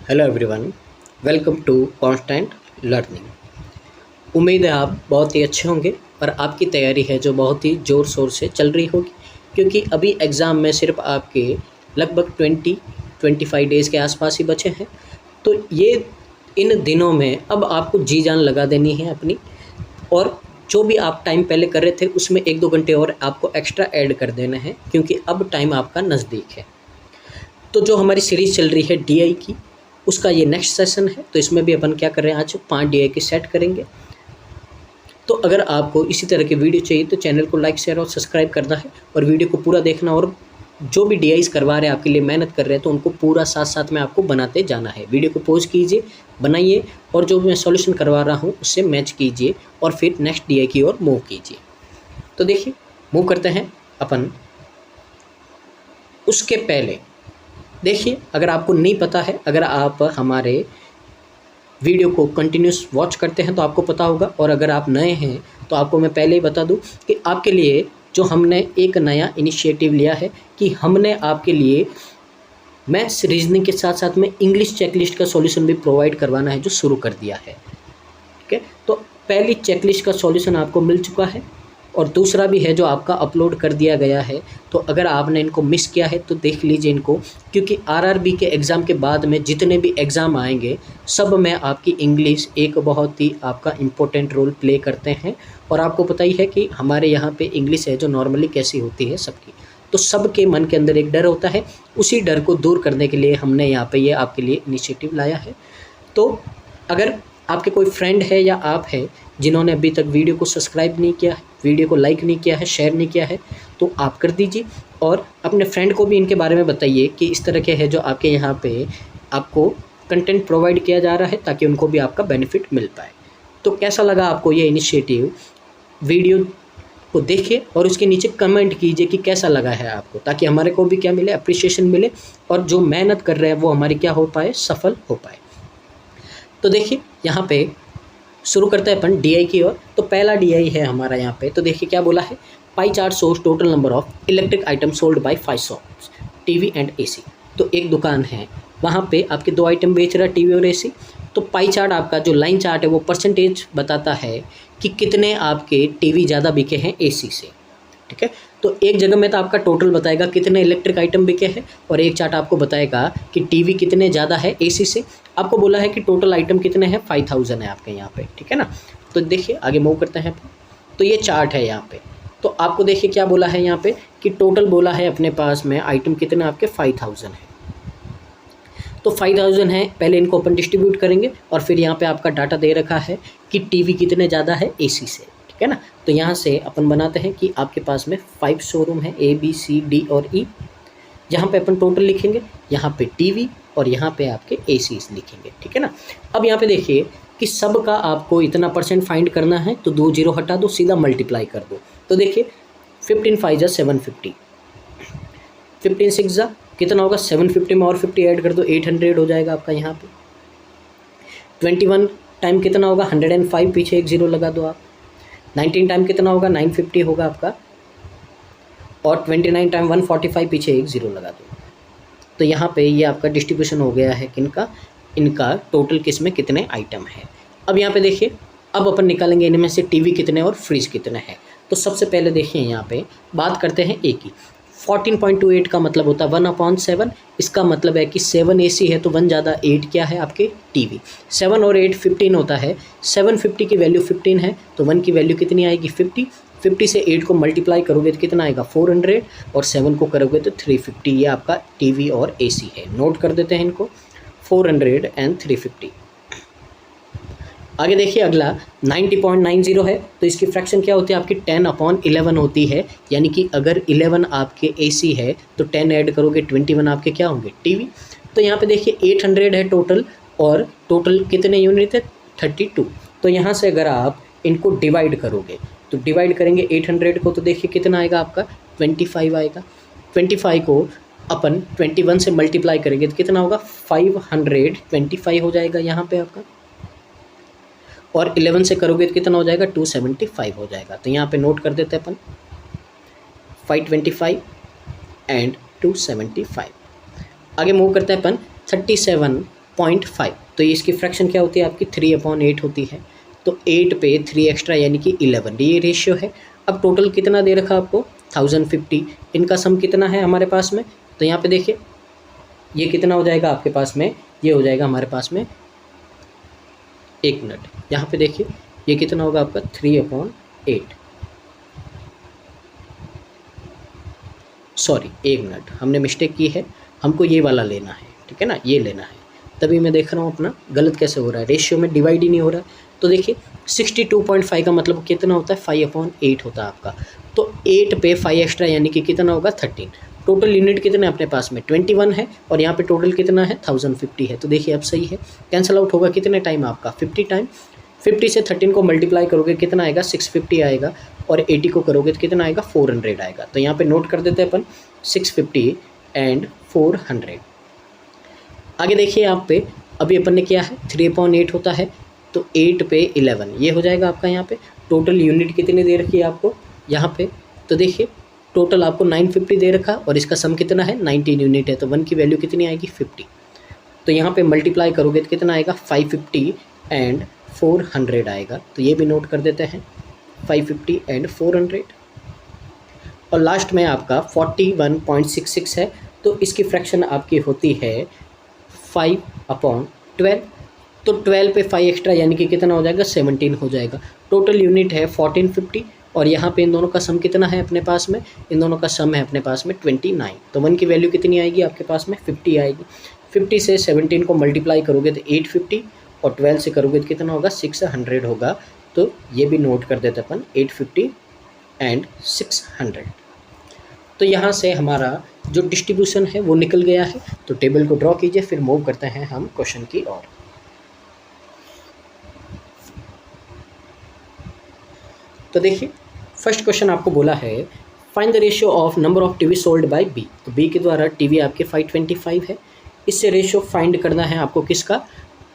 Hello everyone, welcome to Constant Learning. उम्मीद है आप बहुत ही अच्छे होंगे और आपकी तैयारी है जो बहुत ही ज़ोर शोर से चल रही होगी, क्योंकि अभी एग्ज़ाम में सिर्फ आपके लगभग 20-25 डेज़ के आसपास ही बचे हैं। तो ये इन दिनों में अब आपको जी जान लगा देनी है अपनी, और जो भी आप टाइम पहले कर रहे थे उसमें 1-2 घंटे और आपको एक्स्ट्रा ऐड कर देना है, क्योंकि अब टाइम आपका नज़दीक है। तो जो हमारी सीरीज़ चल रही है डीआई की, उसका ये नेक्स्ट सेशन है। तो इसमें भी अपन क्या कर रहे हैं, आज 5 डीआई की सेट करेंगे। तो अगर आपको इसी तरह की वीडियो चाहिए तो चैनल को लाइक, शेयर और सब्सक्राइब करना है, और वीडियो को पूरा देखना। और जो भी डीआईस करवा रहे हैं, आपके लिए मेहनत कर रहे हैं, तो उनको पूरा साथ साथ में आपको बनाते जाना है। वीडियो को पॉज कीजिए, बनाइए, और जो मैं सॉल्यूशन करवा रहा हूँ उससे मैच कीजिए, और फिर नेक्स्ट डीआई की ओर मूव कीजिए। तो देखिए, मूव करते हैं अपन। उसके पहले देखिए, अगर आपको नहीं पता है, अगर आप हमारे वीडियो को कंटिन्यूस वॉच करते हैं तो आपको पता होगा, और अगर आप नए हैं तो आपको मैं पहले ही बता दूं कि आपके लिए जो हमने एक नया इनिशिएटिव लिया है कि हमने आपके लिए मैथ्स, रीजनिंग के साथ साथ में इंग्लिश चेकलिस्ट का सॉल्यूशन भी प्रोवाइड करवाना है, जो शुरू कर दिया है। ठीक है, तो पहली चेकलिस्ट का सॉल्यूशन आपको मिल चुका है, और दूसरा भी है जो आपका अपलोड कर दिया गया है। तो अगर आपने इनको मिस किया है तो देख लीजिए इनको, क्योंकि आरआरबी के एग्ज़ाम के बाद में जितने भी एग्ज़ाम आएंगे, सब में आपकी इंग्लिश एक बहुत ही आपका इम्पोर्टेंट रोल प्ले करते हैं। और आपको पता ही है कि हमारे यहाँ पे इंग्लिश है जो नॉर्मली कैसी होती है सबकी, तो सबके मन के अंदर एक डर होता है। उसी डर को दूर करने के लिए हमने यहाँ पे ये आपके लिए इनिशिएटिव लाया है। तो अगर आपके कोई फ्रेंड है या आप है जिन्होंने अभी तक वीडियो को सब्सक्राइब नहीं किया है, वीडियो को लाइक नहीं किया है, शेयर नहीं किया है, तो आप कर दीजिए, और अपने फ्रेंड को भी इनके बारे में बताइए कि इस तरह के है जो आपके यहाँ पे आपको कंटेंट प्रोवाइड किया जा रहा है, ताकि उनको भी आपका बेनिफिट मिल पाए। तो कैसा लगा आपको ये इनिशिएटिव? वीडियो को देखिए और उसके नीचे कमेंट कीजिए कि कैसा लगा है आपको, ताकि हमारे को भी क्या मिले, अप्रिसिएशन मिले, और जो मेहनत कर रहे हैं वो हमारी क्या हो पाए, सफल हो पाए। तो देखिए, यहाँ पे शुरू करते हैं अपन डीआई की ओर। तो पहला डीआई है हमारा यहाँ पे। तो देखिए क्या बोला है, pie chart shows total number of electric item sold by 5 shops, TV and AC. तो एक दुकान है, वहाँ पे आपके 2 आइटम बेच रहा है, टीवी और एसी। तो पाई चार्ट आपका जो लाइन चार्ट है वो परसेंटेज बताता है कि कितने आपके टीवी ज़्यादा बिके हैं एसी से। ठीक है, तो एक जगह में तो आपका टोटल बताएगा कितने इलेक्ट्रिक आइटम बिके हैं, और एक चार्ट आपको बताएगा कि टीवी कितने ज़्यादा है एसी से। आपको बोला है कि टोटल आइटम कितने हैं, 5000 है आपके यहाँ पे। ठीक है ना, तो देखिए आगे मूव करते हैं। तो ये चार्ट है यहाँ पे। तो आपको देखिए क्या बोला है यहाँ पे कि टोटल बोला है अपने पास में आइटम कितने आपके 5000 है। तो 5000 है, पहले इनको अपन डिस्ट्रीब्यूट करेंगे, और फिर यहाँ पे आपका डाटा दे रखा है कि टीवी कितने ज़्यादा है एसी से। ठीक है ना, तो यहाँ से अपन बनाते हैं कि आपके पास में 5 शोरूम है, ए बी सी डी और ई। यहाँ पे अपन टोटल लिखेंगे, यहाँ पे टीवी और यहाँ पे आपके एसी लिखेंगे। ठीक है ना, अब यहाँ पे देखिए कि सब का आपको इतना परसेंट फाइंड करना है, तो 2 जीरो हटा दो, सीधा मल्टीप्लाई कर दो। तो देखिए 15 5 जा 750, 15 6 जा कितना होगा, 750 में और 50 ऐड कर दो, 800 हो जाएगा आपका यहाँ पे। 21 टाइम कितना होगा, 105, पीछे एक जीरो लगा दो आप। 19 टाइम कितना होगा, 950 होगा आपका, और 29 टाइम 145, पीछे एक जीरो लगा दो। तो यहाँ पे ये आपका डिस्ट्रीब्यूशन हो गया है किनका, इनका टोटल किस में कितने आइटम है। अब यहाँ पे देखिए, अब अपन निकालेंगे इनमें से टीवी कितने और फ्रिज कितने हैं। तो सबसे पहले देखिए यहाँ पे बात करते हैं ए की। 14.28 का मतलब होता है 1/7। इसका मतलब है कि 7 एसी है तो 1 ज़्यादा 8 क्या है आपके टीवी। 7 और 8 15 होता है। 750 की वैल्यू 15 है, तो 1 की वैल्यू कितनी आएगी, 50। 50 से 8 को मल्टीप्लाई करोगे तो कितना आएगा, 400, और 7 को करोगे तो 350। ये आपका टीवी और एसी है। नोट कर देते हैं इनको, 400 एंड 350। आगे देखिए अगला 90.90 है, तो इसकी फ्रैक्शन क्या होती है आपकी, 10/11 होती है। यानी कि अगर 11 आपके एसी है तो 10 ऐड करोगे, 21 आपके क्या होंगे, टीवी। तो यहाँ पे देखिए 800 है टोटल, और टोटल कितने यूनिट है, 32। तो यहाँ से अगर आप इनको डिवाइड करोगे, तो डिवाइड करेंगे 800 को, तो देखिए कितना आएगा आपका, 25 आएगा। 25 को अपन 21 से मल्टीप्लाई करेंगे तो कितना होगा, 525 हो जाएगा यहाँ पे आपका, और 11 से करोगे तो कितना हो जाएगा, 275 हो जाएगा। तो यहाँ पे नोट कर देते हैं अपन, 525 एंड 275। आगे मूव करते हैं अपन 37 0.5। तो इसकी फ्रैक्शन क्या होती है आपकी 3/8 होती है। तो 8 पे 3 एक्स्ट्रा यानी कि 11, ये रेशियो है। अब टोटल कितना दे रखा आपको 1050। इनका सम कितना है हमारे पास में, तो यहाँ पे देखिए ये कितना हो जाएगा आपके पास में, ये हो जाएगा हमारे पास में, एक मिनट, यहाँ पे देखिए ये कितना होगा आपका 3/8, सॉरी एक मिनट हमने मिस्टेक की है, हमको ये वाला लेना है, ठीक है ना, ये लेना है, तभी मैं देख रहा हूँ अपना गलत कैसे हो रहा है, रेशियो में डिवाइड ही नहीं हो रहा है। तो देखिए 62.5 का मतलब कितना होता है 5/8 होता है आपका। तो 8 पे 5 एक्स्ट्रा यानी कि कितना होगा 13। टोटल यूनिट कितने अपने पास में 21 है, और यहाँ पे टोटल कितना है 1050 है। तो देखिए अब सही है, कैंसिल आउट होगा कितने टाइम आपका 50 टाइम। 50 से 13 को मल्टीप्लाई करोगे कितना आएगा 650 आएगा, और 80 को करोगे तो कितना आएगा 400 आएगा। तो यहाँ पे नोट कर देते हैं अपन 650 एंड 400। आगे देखिए आप पे अभी अपन ने किया है 3/8 होता है, तो 8 पे 11 ये हो जाएगा आपका। यहाँ पे टोटल यूनिट कितनी दे रखी है आपको यहाँ पे, तो देखिए टोटल आपको 950 दे रखा, और इसका सम कितना है 19 यूनिट है, तो 1 की वैल्यू कितनी आएगी 50। तो यहाँ पे मल्टीप्लाई करोगे तो कितना आएगा 550 एंड 400 आएगा। तो ये भी नोट कर देते हैं 550 एंड 400। और लास्ट में आपका 41.66 है, तो इसकी फ्रैक्शन आपकी होती है 5/12। तो 12 पे 5 एक्स्ट्रा यानी कि कितना हो जाएगा 17 हो जाएगा। टोटल यूनिट है 1450, और यहाँ पे इन दोनों का सम कितना है अपने पास में, इन दोनों का सम है अपने पास में 29। तो 1 की वैल्यू कितनी आएगी आपके पास में 50 आएगी। 50 से 17 को मल्टीप्लाई करोगे तो 850, और 12 से करोगे तो कितना होगा 600 होगा। तो ये भी नोट कर देते अपन 850 एंड 600। तो यहाँ से हमारा जो डिस्ट्रीब्यूशन है वो निकल गया है। तो टेबल को ड्रॉ कीजिए, फिर मूव करते हैं हम क्वेश्चन की ओर। तो देखिए फर्स्ट क्वेश्चन आपको बोला है find the ratio of number of TV sold by B. तो बी के द्वारा टीवी आपके 525 है, इससे रेशियो फाइंड करना है आपको किसका,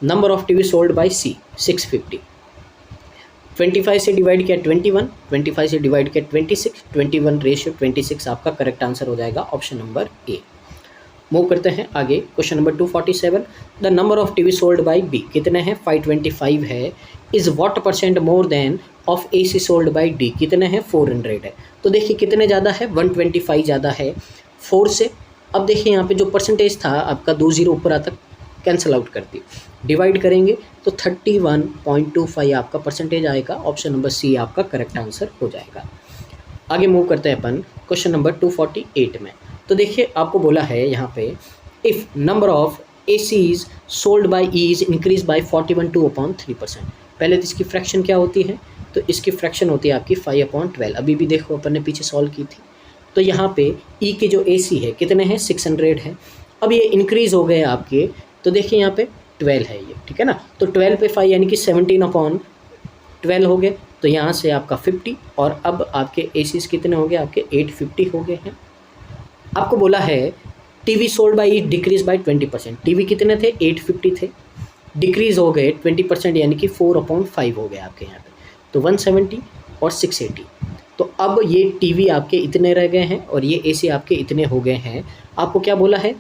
number of TV sold by C 650। 25 से डिवाइड किया 21, 25 से डिवाइड किया 26, 21 रेशियो 26 आपका करेक्ट आंसर हो जाएगा ऑप्शन नंबर ए। मूव करते हैं आगे, question number 247, the number of TV sold by B कितने हैं 525 है, is what percent more than of A C sold by D, कितने हैं 400 है। तो देखिए कितने ज़्यादा है 125 ज़्यादा है 4 से। अब देखिए यहाँ पे जो परसेंटेज था आपका 2 0 ऊपर आता, कैंसिल आउट कर दी, डिवाइड करेंगे तो 31.25 आपका परसेंटेज आएगा। ऑप्शन नंबर सी आपका करेक्ट आंसर हो जाएगा। आगे मूव करते हैं अपन क्वेश्चन नंबर 248 में। तो देखिए आपको बोला है यहाँ पे if number of ACs sold by E is increase by 41.2/3%। पहले तो इसकी फ्रैक्शन क्या होती है, तो इसकी फ्रैक्शन होती है आपकी 5/12। अभी भी देखो अपन ने पीछे सॉल्व की थी। तो यहाँ पे E के जो AC है कितने हैं 600 है। अब ये इंक्रीज़ हो गए आपके, तो देखिए यहाँ पे 12 है ये, ठीक है ना। तो 12 पे 5 यानी कि 17/12 हो गए। तो यहाँ से आपका 50, और अब आपके ACs कितने हो गए आपके 850 हो गए हैं। आपको बोला है TV sold by decrease by 20%। TV कितने थे 850 थे, डिक्रीज हो गए 20% यानी कि 4/5 हो गए आपके यहाँ पे। तो 170 और 680। तो अब ये टीवी आपके इतने रह गए हैं और ये AC आपके इतने हो गए हैं। आपको क्या बोला है,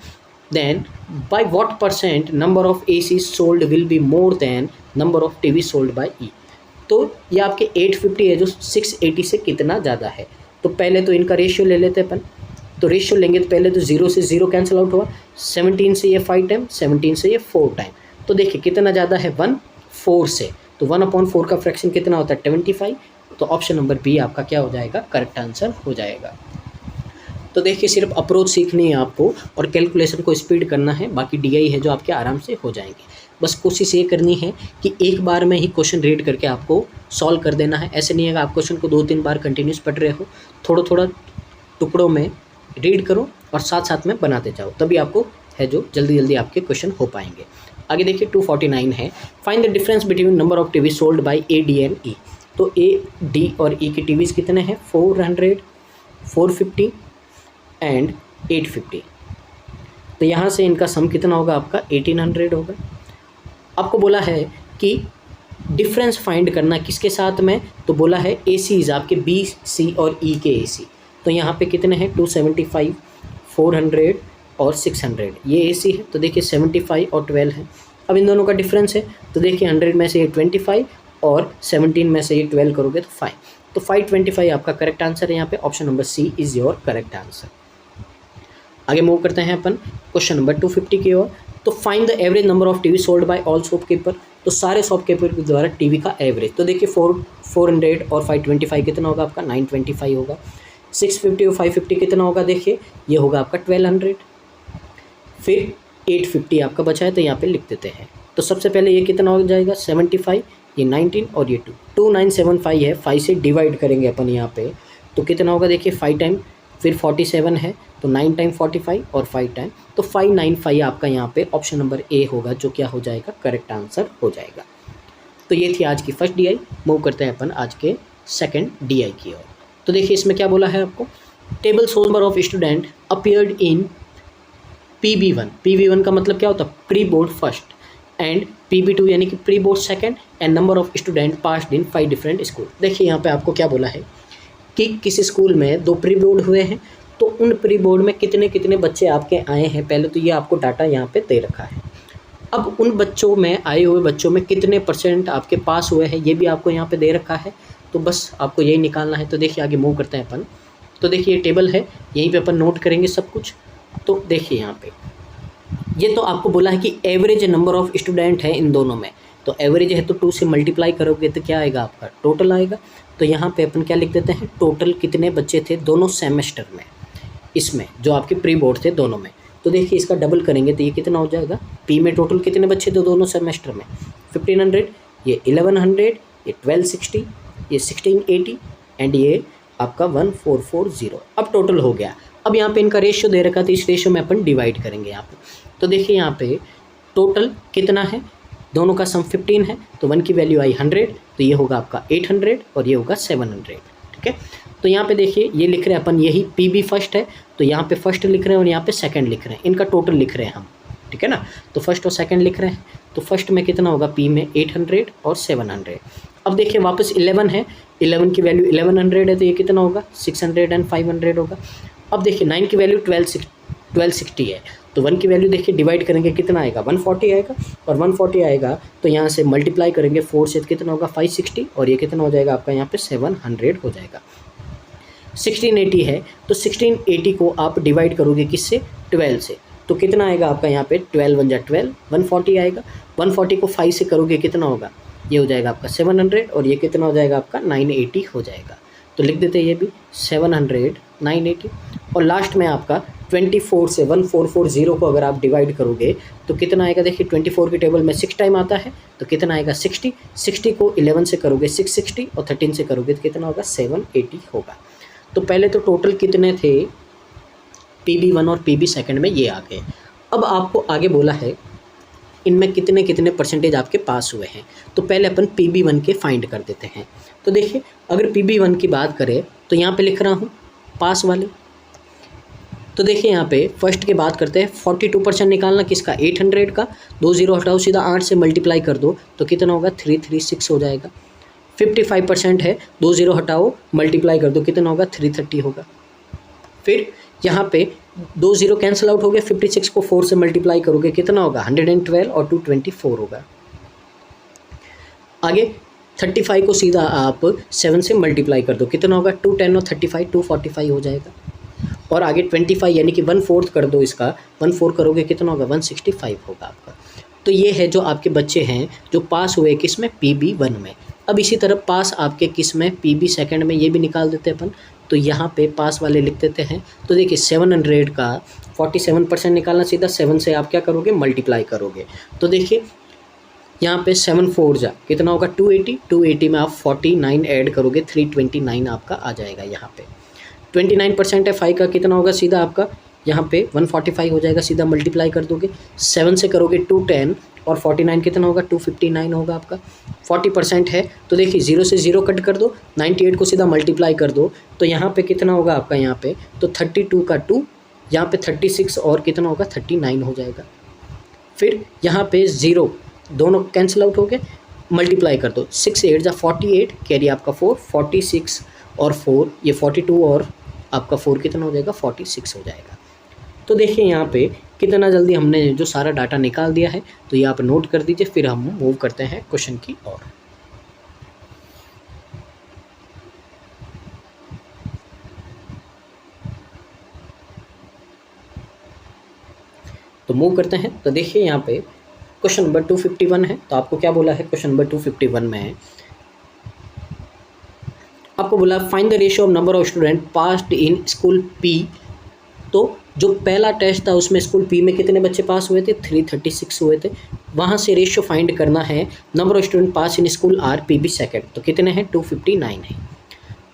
then by what percent number of AC sold will be more than number of TV sold by E। तो ये आपके 850 है जो 680 से कितना ज़्यादा है। तो पहले तो इनका रेशियो ले लेते हैं अपन। तो रेशियो लेंगे तो पहले तो 0 से 0 कैंसिल आउट हुआ, 17 से ये 5 टाइम, 17 से ये 4 टाइम। तो देखिए कितना ज़्यादा है 1 4 से, तो 1/4 का फ्रैक्शन कितना होता है 25। तो ऑप्शन नंबर बी आपका क्या हो जाएगा, करेक्ट आंसर हो जाएगा। तो देखिए सिर्फ अप्रोच सीखनी है आपको और कैलकुलेशन को स्पीड करना है, बाकी DI है जो आपके आराम से हो जाएंगे। बस कोशिश ये करनी है कि एक बार में ही क्वेश्चन रीड करके आपको सॉल्व कर देना है। ऐसे नहीं है कि आप क्वेश्चन को 2-3 बार कंटिन्यूस पढ़ रहे हो, थोड़ा थोड़ा टुकड़ों में रीड करो और साथ साथ में बनाते जाओ, तभी आपको है जो जल्दी जल्दी आपके क्वेश्चन हो पाएंगे। आगे देखिए 249 है, find the difference between number of TV sold bye A, D and E। तो A, D और E के टीवीज़ कितने हैं 400, 450 एंड 850। तो यहाँ से इनका सम कितना होगा आपका 1800 होगा। आपको बोला है कि डिफरेंस फाइंड करना किसके साथ में, तो बोला है ACs आपके B, C और E के AC। तो यहाँ पे कितने हैं 275, 400 और 600 ये AC है। तो देखिए 75 और 12 है, अब इन दोनों का डिफरेंस है, तो देखिए 100 में से ये 25 और 17 में से ये 12 करोगे तो 5, तो 525 आपका करेक्ट आंसर है यहाँ पे। Option number C is your correct answer. आगे मूव करते हैं अपन क्वेश्चन नंबर 250 की ओर। तो find the average number of TV sold by all shopkeeper. तो सारे शॉपकीपर के द्वारा टीवी का एवरेज, तो देखिए 400 और 525 कितना होगा आपका 925 होगा। 650 और 550 कितना होगा, देखिए ये होगा आपका 1200। फिर 850 आपका बचा है, तो यहाँ पे लिख देते हैं। तो सबसे पहले ये कितना हो जाएगा 75, ये 19 और ये 2975 है। 5 से डिवाइड करेंगे अपन यहाँ पे, तो कितना होगा देखिए 5 टाइम, फिर 47 है तो 9 टाइम 45 और 5 टाइम, तो 595 आपका यहाँ पे ऑप्शन नंबर ए होगा, जो क्या हो जाएगा करेक्ट आंसर हो जाएगा। तो ये थी आज की फर्स्ट डीआई। मूव करते हैं अपन आज के सेकंड डीआई की ओर। तो देखिए इसमें क्या बोला है आपको, table shows number of student appeared in PB1। PB1 का मतलब क्या होता है, pre board first, and PB2 यानी कि pre board second, and number of student passed in 5 different school. देखिए यहाँ पे आपको क्या बोला है कि किसी स्कूल में 2 प्री बोर्ड हुए हैं, तो उन प्री बोर्ड में कितने कितने बच्चे आपके आए हैं, पहले तो ये आपको डाटा यहाँ पे दे रखा है। अब उन बच्चों में, आए हुए बच्चों में कितने % आपके पास हुए हैं, ये भी आपको यहाँ पे दे रखा है। तो बस आपको यही निकालना है। तो देखिए आगे मूव करते हैं अपन। तो देखिए ये टेबल है, यहीं पे अपन नोट करेंगे सब कुछ। तो देखिए यहाँ पे ये तो आपको बोला है कि एवरेज नंबर ऑफ स्टूडेंट है इन दोनों में, तो एवरेज है तो 2 से मल्टीप्लाई करोगे तो क्या आएगा आपका टोटल आएगा। तो यहाँ पे अपन क्या लिख देते हैं, टोटल कितने बच्चे थे दोनों सेमेस्टर में, इसमें जो आपके प्री बोर्ड थे दोनों में। तो देखिए इसका डबल करेंगे तो ये कितना हो जाएगा, पी में टोटल कितने बच्चे थे दोनों सेमेस्टर में 1500, ये 1100, ये 1260, ये 1680 एंड ये आपका 1440। अब टोटल हो गया। अब यहाँ पे इनका रेशियो दे रखा था, इस रेशियो में अपन डिवाइड करेंगे यहाँ पे। तो देखिए यहाँ पे टोटल कितना है, दोनों का सम 15 है, तो 1 की वैल्यू आई 100, तो ये होगा आपका 800 और ये होगा 700। ठीक है, तो यहाँ पे देखिए ये लिख रहे हैं अपन, यही PB फर्स्ट है, तो यहाँ पे फर्स्ट लिख रहे हैं और यहाँ पे सेकंड लिख रहे हैं, इनका टोटल लिख रहे हैं हम। ठीक है ना, तो फर्स्ट और सेकंड लिख रहे हैं। तो फर्स्ट में कितना होगा, P में 800 और 700। अब देखिए वापस 11 है, 11 की वैल्यू 1100 है, तो ये कितना होगा 600 एंड 500 होगा। अब देखिए 9 की वैल्यू 1260 है, तो 1 की वैल्यू देखिए डिवाइड करेंगे कितना आएगा 140 आएगा, और 140 आएगा तो यहाँ से मल्टीप्लाई करेंगे 4 से, कितना होगा 560, और ये कितना हो जाएगा आपका यहाँ पे 700 हो जाएगा। 1680 है, तो 1680 को आप डिवाइड करोगे किससे, 12 से, तो कितना आएगा आपका यहाँ पे 12 × 12 140 आएगा। 140 को 5 से करोगे कितना होगा, ये हो जाएगा आपका 700, और ये कितना हो जाएगा आपका 980 हो जाएगा। तो लिख देते हैं ये भी 700 980, और लास्ट में आपका 24 से 1440 को अगर आप डिवाइड करोगे तो कितना आएगा, देखिए 24 की टेबल में 6 टाइम आता है, तो कितना आएगा 60। 60 को 11 से करोगे 660, और 13 से करोगे तो कितना होगा 780 होगा। तो पहले तो टोटल कितने थे PB1 और PB सेकंड में ये आ गए। अब आपको आगे बोला है इनमें कितने कितने % आपके पास हुए हैं। तो पहले अपन PB1 के फाइंड कर देते हैं। तो देखिए अगर PB1 की बात करें तो यहाँ पे लिख रहा हूँ पास वाले। तो देखिए यहाँ पे फर्स्ट की बात करते हैं, 42% निकालना किसका 800 का, 2 0 हटाओ, सीधा 8 से मल्टीप्लाई कर दो तो कितना होगा 336 हो जाएगा। 55% है, 2 0 हटाओ मल्टीप्लाई कर दो कितना होगा 330 होगा। फिर यहाँ पे 2 0 कैंसिल आउट हो गया, 56 को 4 से मल्टीप्लाई करोगे कितना होगा 112 और 224 होगा। आगे 35 को सीधा आप 7 से मल्टीप्लाई कर दो कितना होगा 210 और 35 245 हो जाएगा। और आगे 25 यानी कि 1/4 कर दो, इसका 1/4 करोगे कितना होगा 165 होगा आपका। तो ये है जो आपके बच्चे हैं जो पास हुए किस में PB1 में। अब इसी तरह पास आपके किस में PB सेकंड में, ये भी निकाल देते हैं अपन। तो यहाँ पे पास वाले लिख देते हैं। तो देखिए 700 का 47% निकालना, सीधा 7 से आप क्या करोगे मल्टीप्लाई करोगे। तो देखिए यहाँ पे 7 4 जा कितना होगा 280 में आप 49 ऐड करोगे 329 आपका आ जाएगा। यहाँ पे 29% है 5 का कितना होगा, सीधा आपका यहाँ पे 145 हो जाएगा, सीधा मल्टीप्लाई कर दोगे। 7 से करोगे 210 और 49 कितना होगा 259 होगा आपका। 40% है तो देखिए 0 से 0 कट कर दो, 98 को सीधा मल्टीप्लाई कर दो तो यहाँ पे कितना होगा आपका यहाँ पे तो 32 का 2, यहाँ पे 36 और कितना होगा 39 हो जाएगा। फिर यहाँ पे 0 दोनों कैंसिल आउट हो गए, मल्टीप्लाई कर दो 6 8 जा 48, कैरी आपका 4, 46 और 4 ये 42 और आपका 4 कितना हो जाएगा 46 हो जाएगा। तो देखिए यहाँ पे कितना जल्दी हमने जो सारा डाटा निकाल दिया है, तो ये आप नोट कर दीजिए। फिर हम मूव करते हैं क्वेश्चन की ओर। तो मूव करते हैं। तो देखिए यहाँ पे क्वेश्चन नंबर 251 है। तो आपको क्या बोला है क्वेश्चन नंबर 251 में? आपको बोला find the ratio of number of student passed in school P. तो जो पहला टेस्ट था उसमें स्कूल पी में कितने बच्चे पास हुए थे? 336 हुए थे। वहाँ से रेशियो फाइंड करना है number of student pass in school R P B second. तो कितने हैं? 259 है।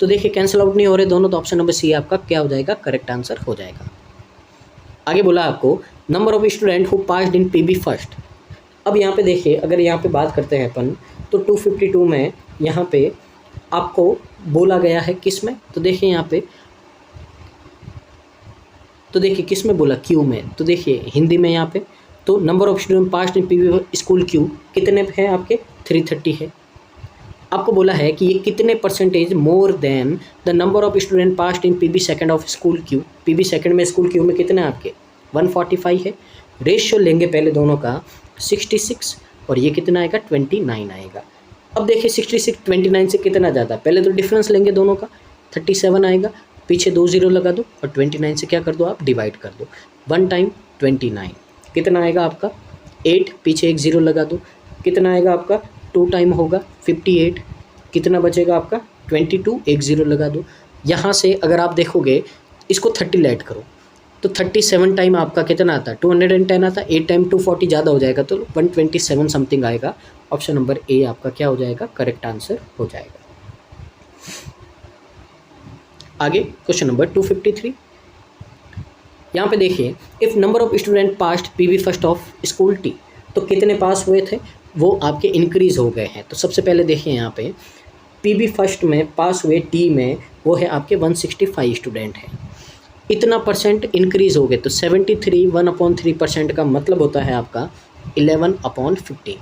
तो देखिए कैंसिल आउट नहीं हो रहे दोनों, तो ऑप्शन नंबर सी आपका क्या हो जाएगा? करेक्ट आंसर हो जाएगा। आगे बोला आपको number of student who passed in P B first. अब यहाँ पे देखिए, अगर यहाँ पे बात करते हैं अपन, तो 252 में यहाँ पे आपको बोला गया है किस में? तो देखिए यहाँ पे, तो देखिए किस में बोला? क्यू में। तो देखिए हिंदी में यहाँ पे, तो number of student passed in PB school Q कितने हैं आपके? 330 है। आपको बोला है कि ये कितने percentage more than the number of student passed in PB second of school Q. PB second में स्कूल क्यू में कितने आपके? 145 है। रेशियो लेंगे पहले दोनों का 66, और ये कितना आएगा? 29 आएगा। अब देखिए 66 29 से कितना ज़्यादा? पहले तो डिफरेंस लेंगे दोनों का, 37 आएगा। पीछे 2 0 लगा दो और 29 से क्या कर दो आप? डिवाइड कर दो। 1 टाइम 29 कितना आएगा आपका? 8। पीछे 1 0 लगा दो, कितना आएगा आपका? 2 टाइम होगा 58। कितना बचेगा आपका? 22। 1 0 लगा दो। यहाँ से अगर आप देखोगे इसको 30 ऐड करो, तो 37 टाइम आपका कितना आता है? 210 आता है। 8 टाइम 240 ज़्यादा हो जाएगा, तो 127 समथिंग आएगा। ऑप्शन नंबर ए आपका क्या हो जाएगा? करेक्ट आंसर हो जाएगा। आगे क्वेश्चन नंबर 253। यहाँ पे देखिए, if number of student passed PB first of school T, तो कितने पास हुए थे? वो आपके इंक्रीज़ हो गए हैं। तो सबसे पहले देखिए यहाँ पे पीबी फर्स्ट में पास हुए टी में वो है आपके 165 स्टूडेंट हैं। इतना परसेंट इंक्रीज़ हो गए, तो 73 1/3% का मतलब होता है आपका 11/15।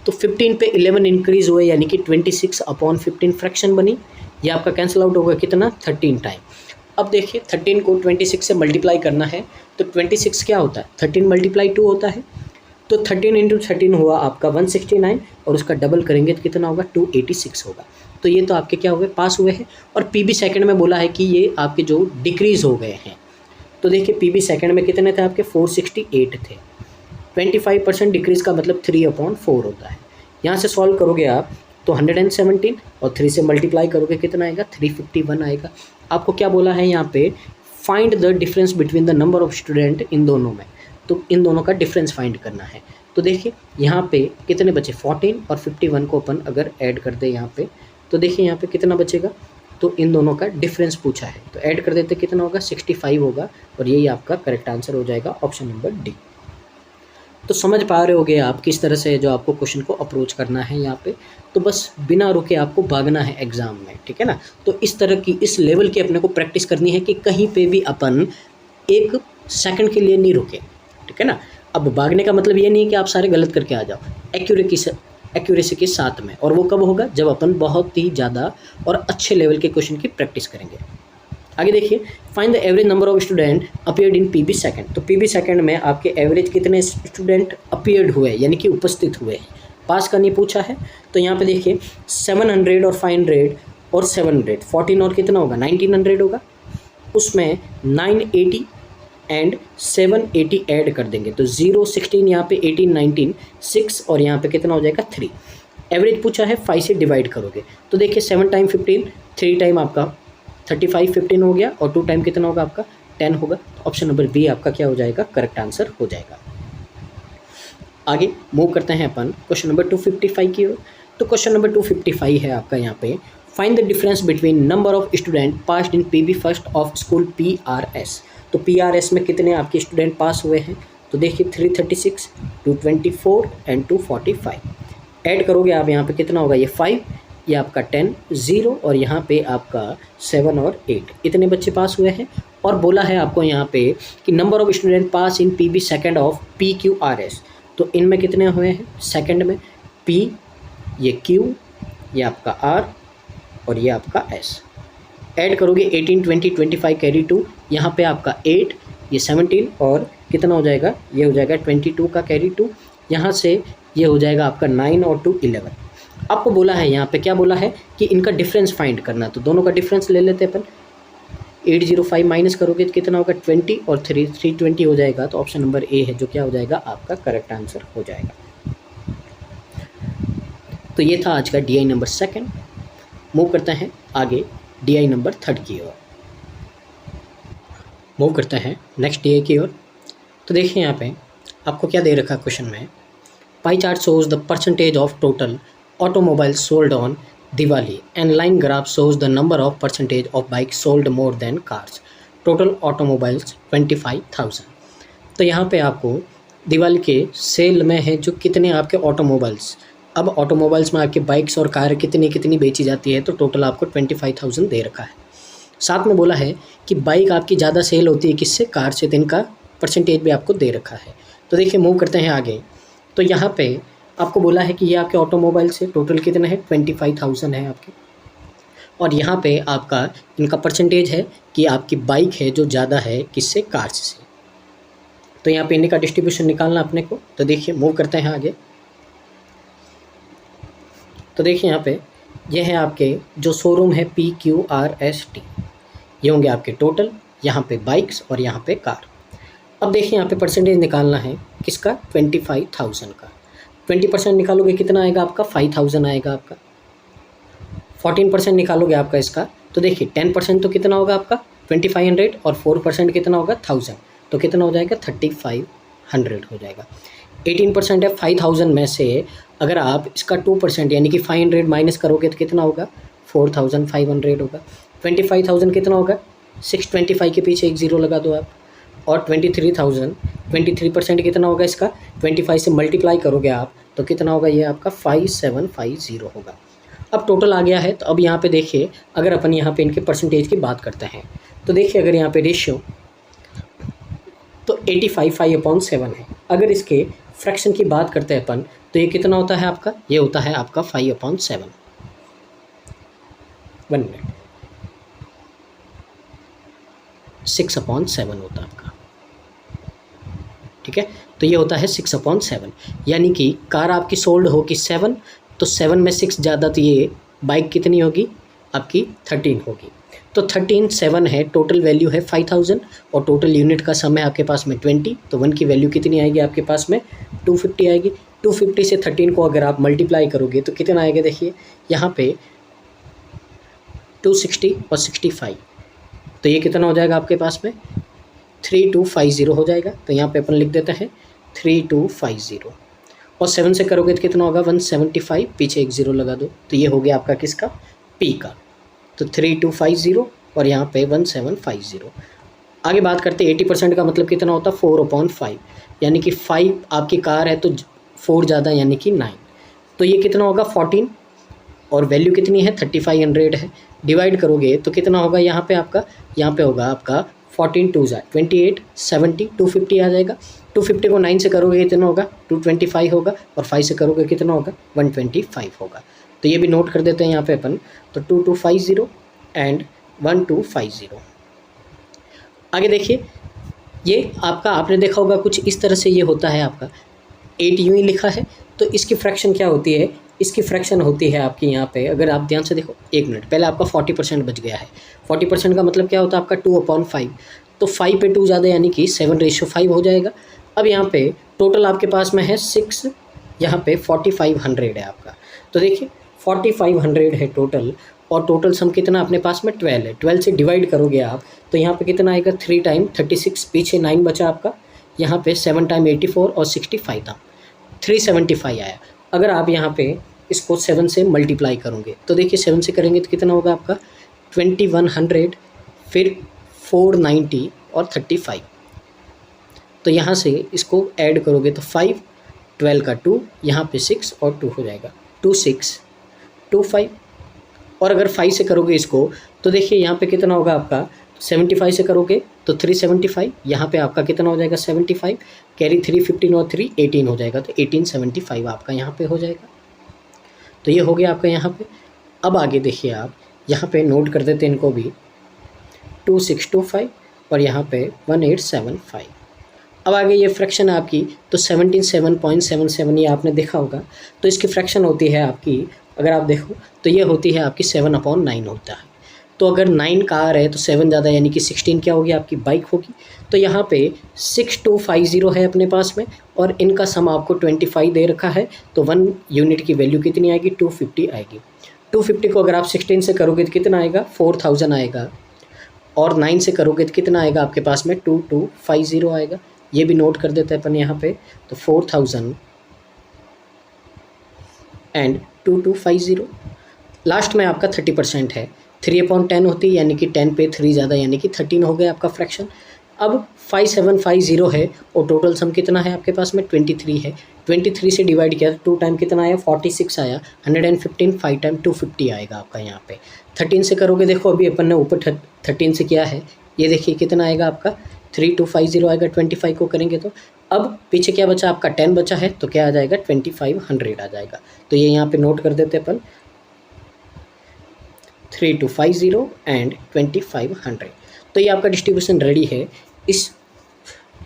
तो 15 पे 11 इंक्रीज़ हुए, यानी कि 26/15 फ्रैक्शन बनी। ये आपका कैंसिल आउट होगा कितना? 13 टाइम। अब देखिए 13 को 26 से मल्टीप्लाई करना है, तो 26 क्या होता है? 13 × 2 होता है। तो 13 × 13 हुआ आपका 169, और उसका डबल करेंगे तो कितना होगा? 286 होगा। तो ये तो आपके क्या हुए? पास हुए हैं। और पीबी सेकंड में बोला है कि ये आपके जो डिक्रीज़ हो गए हैं। तो देखिए पीबी सेकंड में कितने थे आपके? 468 थे। 25% डिक्रीज़ का मतलब 3/4 होता है। यहाँ से सॉल्व करोगे आप तो 117, और 3 से मल्टीप्लाई करोगे कितना आएगा? 351 आएगा। आपको क्या बोला है यहाँ पे? Find the difference between the number of student in दोनों में। तो इन दोनों का डिफरेंस फाइंड करना है। तो देखिए यहाँ पे कितने बचे? 14 और 51 को अपन अगर ऐड कर दे यहाँ पे, तो देखिए यहाँ पे कितना बचेगा? तो इन दोनों का डिफरेंस पूछा है, तो ऐड कर देते कितना होगा? 65 होगा, और यही आपका करेक्ट आंसर हो जाएगा, ऑप्शन नंबर डी। तो समझ पा रहे होगे आप किस तरह से जो आपको क्वेश्चन को अप्रोच करना है यहाँ पे। तो बस बिना रुके आपको भागना है एग्ज़ाम में, ठीक है ना। तो इस तरह की, इस लेवल की अपने को प्रैक्टिस करनी है कि कहीं पे भी अपन 1 सेकंड के लिए नहीं रुके, ठीक है ना। अब भागने का मतलब ये नहीं है कि आप सारे गलत करके आ जाओ, एक्यूरेसी के साथ में। और वो कब होगा? जब अपन बहुत ही ज़्यादा और अच्छे लेवल के क्वेश्चन की प्रैक्टिस करेंगे। आगे देखिए, find the average number of student appeared in PB second. तो पीबी सेकंड में आपके एवरेज कितने स्टूडेंट अपीयर्ड हुए, यानी कि उपस्थित हुए हैं। पास का नहीं पूछा है। तो यहाँ पे देखिए 700 और 500 और 700, 14 और कितना होगा? 1900 होगा। उसमें 980 एंड 780 ऐड कर देंगे, तो 0 16 यहाँ पे 18 19 6, और यहाँ पे कितना हो जाएगा? 3। एवरेज पूछा है, 5 से डिवाइड करोगे तो देखिए 7 टाइम 15, 3 टाइम आपका 35 15 हो गया, और 2 टाइम कितना होगा आपका? 10 होगा। ऑप्शन नंबर बी आपका क्या हो जाएगा? करेक्ट आंसर हो जाएगा। आगे मूव करते हैं अपन क्वेश्चन नंबर 255 की ओर। तो क्वेश्चन नंबर 255 है आपका यहाँ पे, find the difference between number of student passed in PB first of school PRS। तो PRS में कितने आपके स्टूडेंट पास हुए हैं? तो देखिए 336, 224 एंड 245। ऐड करोगे आप यहाँ पे कितना होगा? ये 5, ये आपका 10 0, और यहाँ पे आपका 7 और 8, इतने बच्चे पास हुए हैं। और बोला है आपको यहाँ पे कि number of student pass in PB second of PQRS। तो इनमें कितने हुए हैं? सेकंड में P, ये Q, ये आपका R, और ये आपका S। ऐड करोगे 18 20 25 कैरी 2, यहाँ पे आपका 8, ये 17 और कितना हो जाएगा, ये हो जाएगा 22 का कैरी 2, यहाँ से ये हो जाएगा आपका 9 और 2 11। आपको बोला है यहाँ पे क्या बोला है कि इनका डिफरेंस फाइंड करना, तो दोनों का डिफरेंस ले लेते हैं अपन। 805 माइनस करोगे तो कितना होगा 20 और 320 हो जाएगा, तो ऑप्शन नंबर ए है जो क्या हो जाएगा आपका करेक्ट आंसर हो जाएगा। तो ये था आज का DI नंबर 2। मूव करते हैं आगे DI नंबर 3 की ओर। मूव करते हैं नेक्स्ट DI की ओर। तो देखिए यहाँ पे आपको क्या दे रखा है क्वेश्चन में, pie chart shows the percentage of total automobile sold on Diwali and line graph shows the number of percentage of bike sold more than cars, total automobiles 25,000। तो यहाँ पे आपको दिवाली के सेल में है जो कितने आपके ऑटोमोबाइल्स, अब ऑटोमोबाइल्स में आपके बाइक्स और कार कितनी बेची जाती है, तो टोटल आपको 25,000 दे रखा है। साथ में बोला है कि बाइक आपकी ज़्यादा सेल होती है किससे, कार से, तो इनका परसेंटेज भी आपको दे रखा है। तो देखिए मूव करते हैं आगे। तो यहाँ पे आपको बोला है कि ये आपके ऑटोमोबाइल से टोटल कितना है 25,000 है आपके, और यहाँ पे आपका इनका परसेंटेज है कि आपकी बाइक है जो ज़्यादा है किससे, कार से। तो यहाँ पे इनका डिस्ट्रीब्यूशन निकालना अपने को। तो देखिए मूव करते हैं आगे। तो देखिए यहाँ पे ये है आपके जो शोरूम है PQRST, ये होंगे आपके टोटल, यहाँ पे बाइक्स और यहाँ पे कार। अब देखिए यहाँ पे परसेंटेज निकालना है किसका, 25,000 का। 20% निकालोगे कितना आएगा आपका, 5,000 आएगा आपका। 14% निकालोगे आपका इसका, तो देखिए 10% तो कितना होगा आपका 2500, और 4% कितना होगा 1000, तो कितना हो जाएगा 3500 हो जाएगा। 18% है 5000 में से, अगर आप इसका 2% यानी कि 500 माइनस करोगे तो कितना होगा 4500 होगा। 25,000 कितना होगा 625 के पीछे एक ज़ीरो लगा दो आप, और 23,000 23% कितना होगा इसका, 25 से मल्टीप्लाई करोगे आप तो कितना होगा, ये आपका 5750 होगा। अब टोटल आ गया है। तो अब यहाँ पे देखिए अगर अपन यहाँ पे इनके परसेंटेज की बात करते हैं, तो देखिए अगर यहाँ पे रेशियो तो 85 5/7 है। अगर इसके फ्रैक्शन की बात करते हैं अपन, तो ये कितना होता है आपका, ये होता है आपका 5/7। 1 मिनट, 6/7 होता है आपका, ठीक है। तो ये होता है 6/7, यानी कि कार आपकी सोल्ड होगी 7, तो 7 में 6 ज़्यादा, तो ये बाइक कितनी होगी आपकी 13 होगी। तो 13 7 है, टोटल वैल्यू है 5000, और टोटल यूनिट का सम है आपके पास में 20, तो 1 की वैल्यू कितनी आएगी आपके पास में 250 आएगी। 250 से 13 को अगर आप मल्टीप्लाई करोगे तो कितना आएगा, देखिए यहाँ पे 260 और 65, तो ये कितना हो जाएगा आपके पास में 3250 हो जाएगा। तो यहाँ पे अपन लिख देते हैं 3250, और 7 से करोगे तो कितना होगा 175, पीछे एक ज़ीरो लगा दो, तो ये हो गया आपका किसका, P का। तो 3250 और यहाँ पे 1750। आगे बात करते हैं 80% का मतलब कितना होता है 4/5, यानी कि 5 आपकी कार है तो 4 ज़्यादा यानी कि 9, तो ये कितना होगा 14, और वैल्यू कितनी है 3500 है। डिवाइड करोगे तो कितना होगा यहाँ पे आपका, यहाँ पे होगा आपका 14 2 28 70 250 आ जाएगा। 250 को 9 से करोगे कितना होगा 225 होगा, और 5 से करोगे कितना होगा 125 होगा। तो ये भी नोट कर देते हैं यहाँ पे अपन, तो 2250 एंड 1250। आगे देखिए ये आपका, आपने देखा होगा कुछ इस तरह से ये होता है आपका 8 यूँ ही लिखा है, तो इसकी फ्रैक्शन क्या होती है, इसकी फ्रैक्शन होती है आपकी यहाँ पे, अगर आप ध्यान से देखो 1 मिनट पहले आपका 40% बच गया है। 40% का मतलब क्या होता है आपका 2/5, तो 5 पे 2 ज़्यादा यानी कि 7/5 हो जाएगा। अब यहाँ पे टोटल आपके पास में है 6, यहाँ पे 4500 है आपका, तो देखिए 4500 है टोटल, और टोटल सम कितना अपने पास में 12 है। 12 से डिवाइड करोगे आप तो यहाँ पे कितना आएगा 3 टाइम 36, पीछे 9 बचा आपका, यहाँ पे 7 टाइम 84 और 65 था, 375 आया। अगर आप यहाँ पे इसको 7 से मल्टीप्लाई करोगे तो देखिए 7 से करेंगे तो कितना होगा आपका 2100, फिर 490 और 35, तो यहाँ से इसको ऐड करोगे तो 5, 12 का 2, यहाँ पे 6 और 2 हो जाएगा 2625। और अगर 5 से करोगे इसको तो देखिए यहाँ पे कितना होगा आपका 75 से करोगे तो 375, यहाँ पे आपका कितना हो जाएगा 75, कैरी 3 15 और 3 18 हो जाएगा, तो 1875 आपका यहाँ पे हो जाएगा। तो ये हो गया आपका यहाँ पे। अब आगे देखिए आप यहाँ पे नोट कर देते हैं इनको भी 2625 और यहाँ पे 1875। अब आगे ये फ्रैक्शन है आपकी, तो 77.77 ये आपने देखा होगा। तो इसकी फ्रैक्शन होती है आपकी, अगर आप देखो तो ये होती है आपकी 7/9 होता है। तो अगर 9 कार है तो 7 ज़्यादा यानी कि 16 क्या होगी आपकी बाइक होगी। तो यहाँ पे 6250 है अपने पास में, और इनका सम आपको 25 दे रखा है। तो 1 यूनिट की वैल्यू कितनी आएगी, 250 आएगी। 250 को अगर आप 16 से करोगे तो कितना आएगा, 4000 आएगा, और 9 से करोगे तो कितना आएगा आपके पास में, 2250 आएगा। ये भी नोट कर देते हैं अपन यहाँ पे। तो 4000 एंड 2250। लास्ट में आपका 30% है, 3/10 होती है, यानी कि 10 पे 3 ज़्यादा यानी कि 13 हो गया आपका फ्रैक्शन। अब 5750 है, और टोटल सम कितना है आपके पास में, 23 है। 23 से डिवाइड किया तो 2 टाइम कितना आया, 46 आया। 115 5 टाइम 250 आएगा आपका यहाँ पे। 13 से करोगे, देखो अभी अपन ने ऊपर 13 से किया है, ये देखिए कितना आएगा आपका, 3250 आएगा। 25 को करेंगे तो अब पीछे क्या बचा आपका, 10 बचा है, तो क्या आ जाएगा, 2500 आ जाएगा। तो ये यहाँ पे नोट कर देते अपन, 3250 एंड 2500। तो ये आपका डिस्ट्रीब्यूशन रेडी है। इस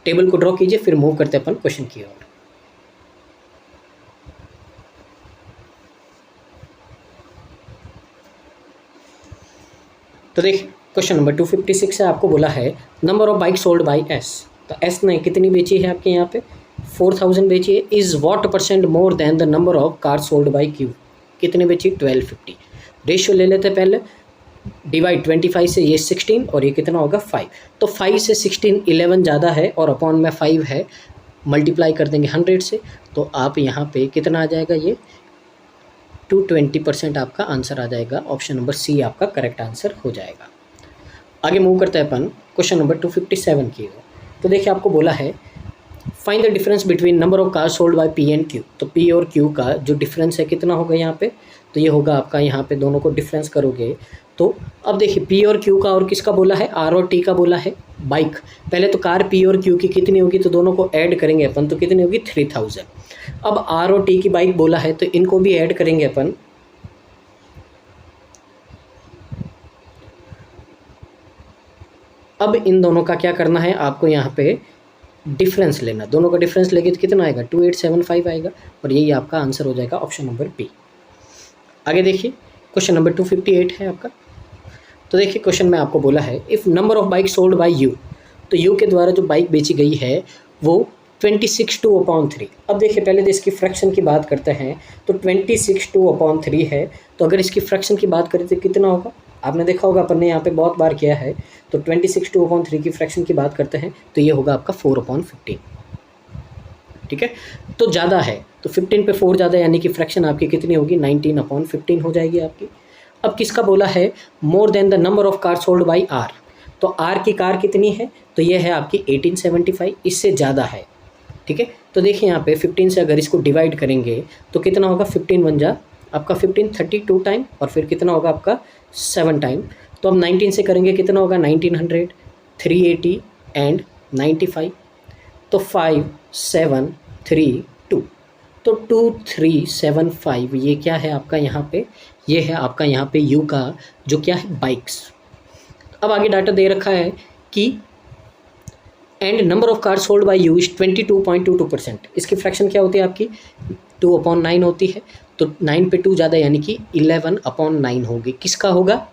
टेबल को ड्रॉ कीजिए, फिर मूव करते हैं अपन क्वेश्चन की ओर। तो देखिए क्वेश्चन नंबर 256 है, आपको बोला है number of bike sold by S. तो एस ने कितनी बेची है आपके यहाँ पे, 4000 बेची है। Is what % more than the number of car sold by Q, कितने बेची, 1250। रेशियो ले लेते हैं पहले, डिवाइड 25 से ये 16, और ये कितना होगा 5। तो 5 से 16 11 ज़्यादा है, और अपॉन में 5 है, मल्टीप्लाई कर देंगे 100 से, तो आप यहाँ पे कितना आ जाएगा, ये 220% आपका आंसर आ जाएगा। ऑप्शन नंबर सी आपका करेक्ट आंसर हो जाएगा। आगे मूव करते हैं अपन क्वेश्चन नंबर 257 की ओर। तो देखिए आपको बोला है find the difference between number of car sold by P and Q. तो पी और क्यू का जो डिफरेंस है कितना होगा यहाँ पे, तो ये होगा आपका, यहाँ पे दोनों को डिफरेंस करोगे तो अब देखिए पी और क्यू का, और किसका बोला है, आर और टी का बोला है बाइक। पहले तो कार पी और क्यू की कितनी होगी, तो दोनों को ऐड करेंगे अपन, तो कितनी होगी, 3000। अब आर और टी की बाइक बोला है, तो इनको भी ऐड करेंगे अपन, अब इन दोनों का क्या करना है आपको, यहाँ पे डिफरेंस लेना। दोनों का डिफरेंस लेके तो कितना आएगा, 2875 आएगा, और यही आपका आंसर हो जाएगा, ऑप्शन नंबर बी। आगे देखिए क्वेश्चन नंबर 258 है आपका। तो देखिए क्वेश्चन में आपको बोला है if number of bike sold by you, तो यू के द्वारा जो बाइक बेची गई है वो 26/3। अब देखिए पहले तो इसकी फ्रैक्शन की बात करते हैं, तो 26/3 है। तो अगर इसकी फ्रैक्शन की बात करें तो कितना होगा, आपने देखा होगा अपन ने यहाँ पे बहुत बार किया है। तो 26/3 की फ्रैक्शन की बात करते हैं, तो ये होगा आपका 4/15। ठीक है, तो ज़्यादा है, तो 15 पे 4 ज़्यादा, यानी कि फ्रैक्शन आपकी कितनी होगी, 19/15 हो जाएगी आपकी। अब किसका बोला है, more than the number of car sold by R. तो आर की कार कितनी है, तो ये है आपकी 1875, इससे ज़्यादा है। ठीक है, तो देखिए यहाँ पे 15 से अगर इसको डिवाइड करेंगे तो कितना होगा, 15 बन जा आपका 15 32 टाइम, और फिर कितना होगा आपका 7 टाइम। तो अब 19 से करेंगे कितना होगा, 1900, 380 एंड 95, तो 5 7 3 2, तो 2375 ये क्या है आपका यहाँ पे, ये है आपका यहाँ पे यू का जो क्या है बाइक्स। अब आगे डाटा दे रखा है कि and number of car sold bye you is 22.22%। इसकी फ्रैक्शन क्या होती है आपकी, 2/9 होती है। तो 9 पे 2 ज़्यादा यानी कि 11/9 होगी। किसका होगा,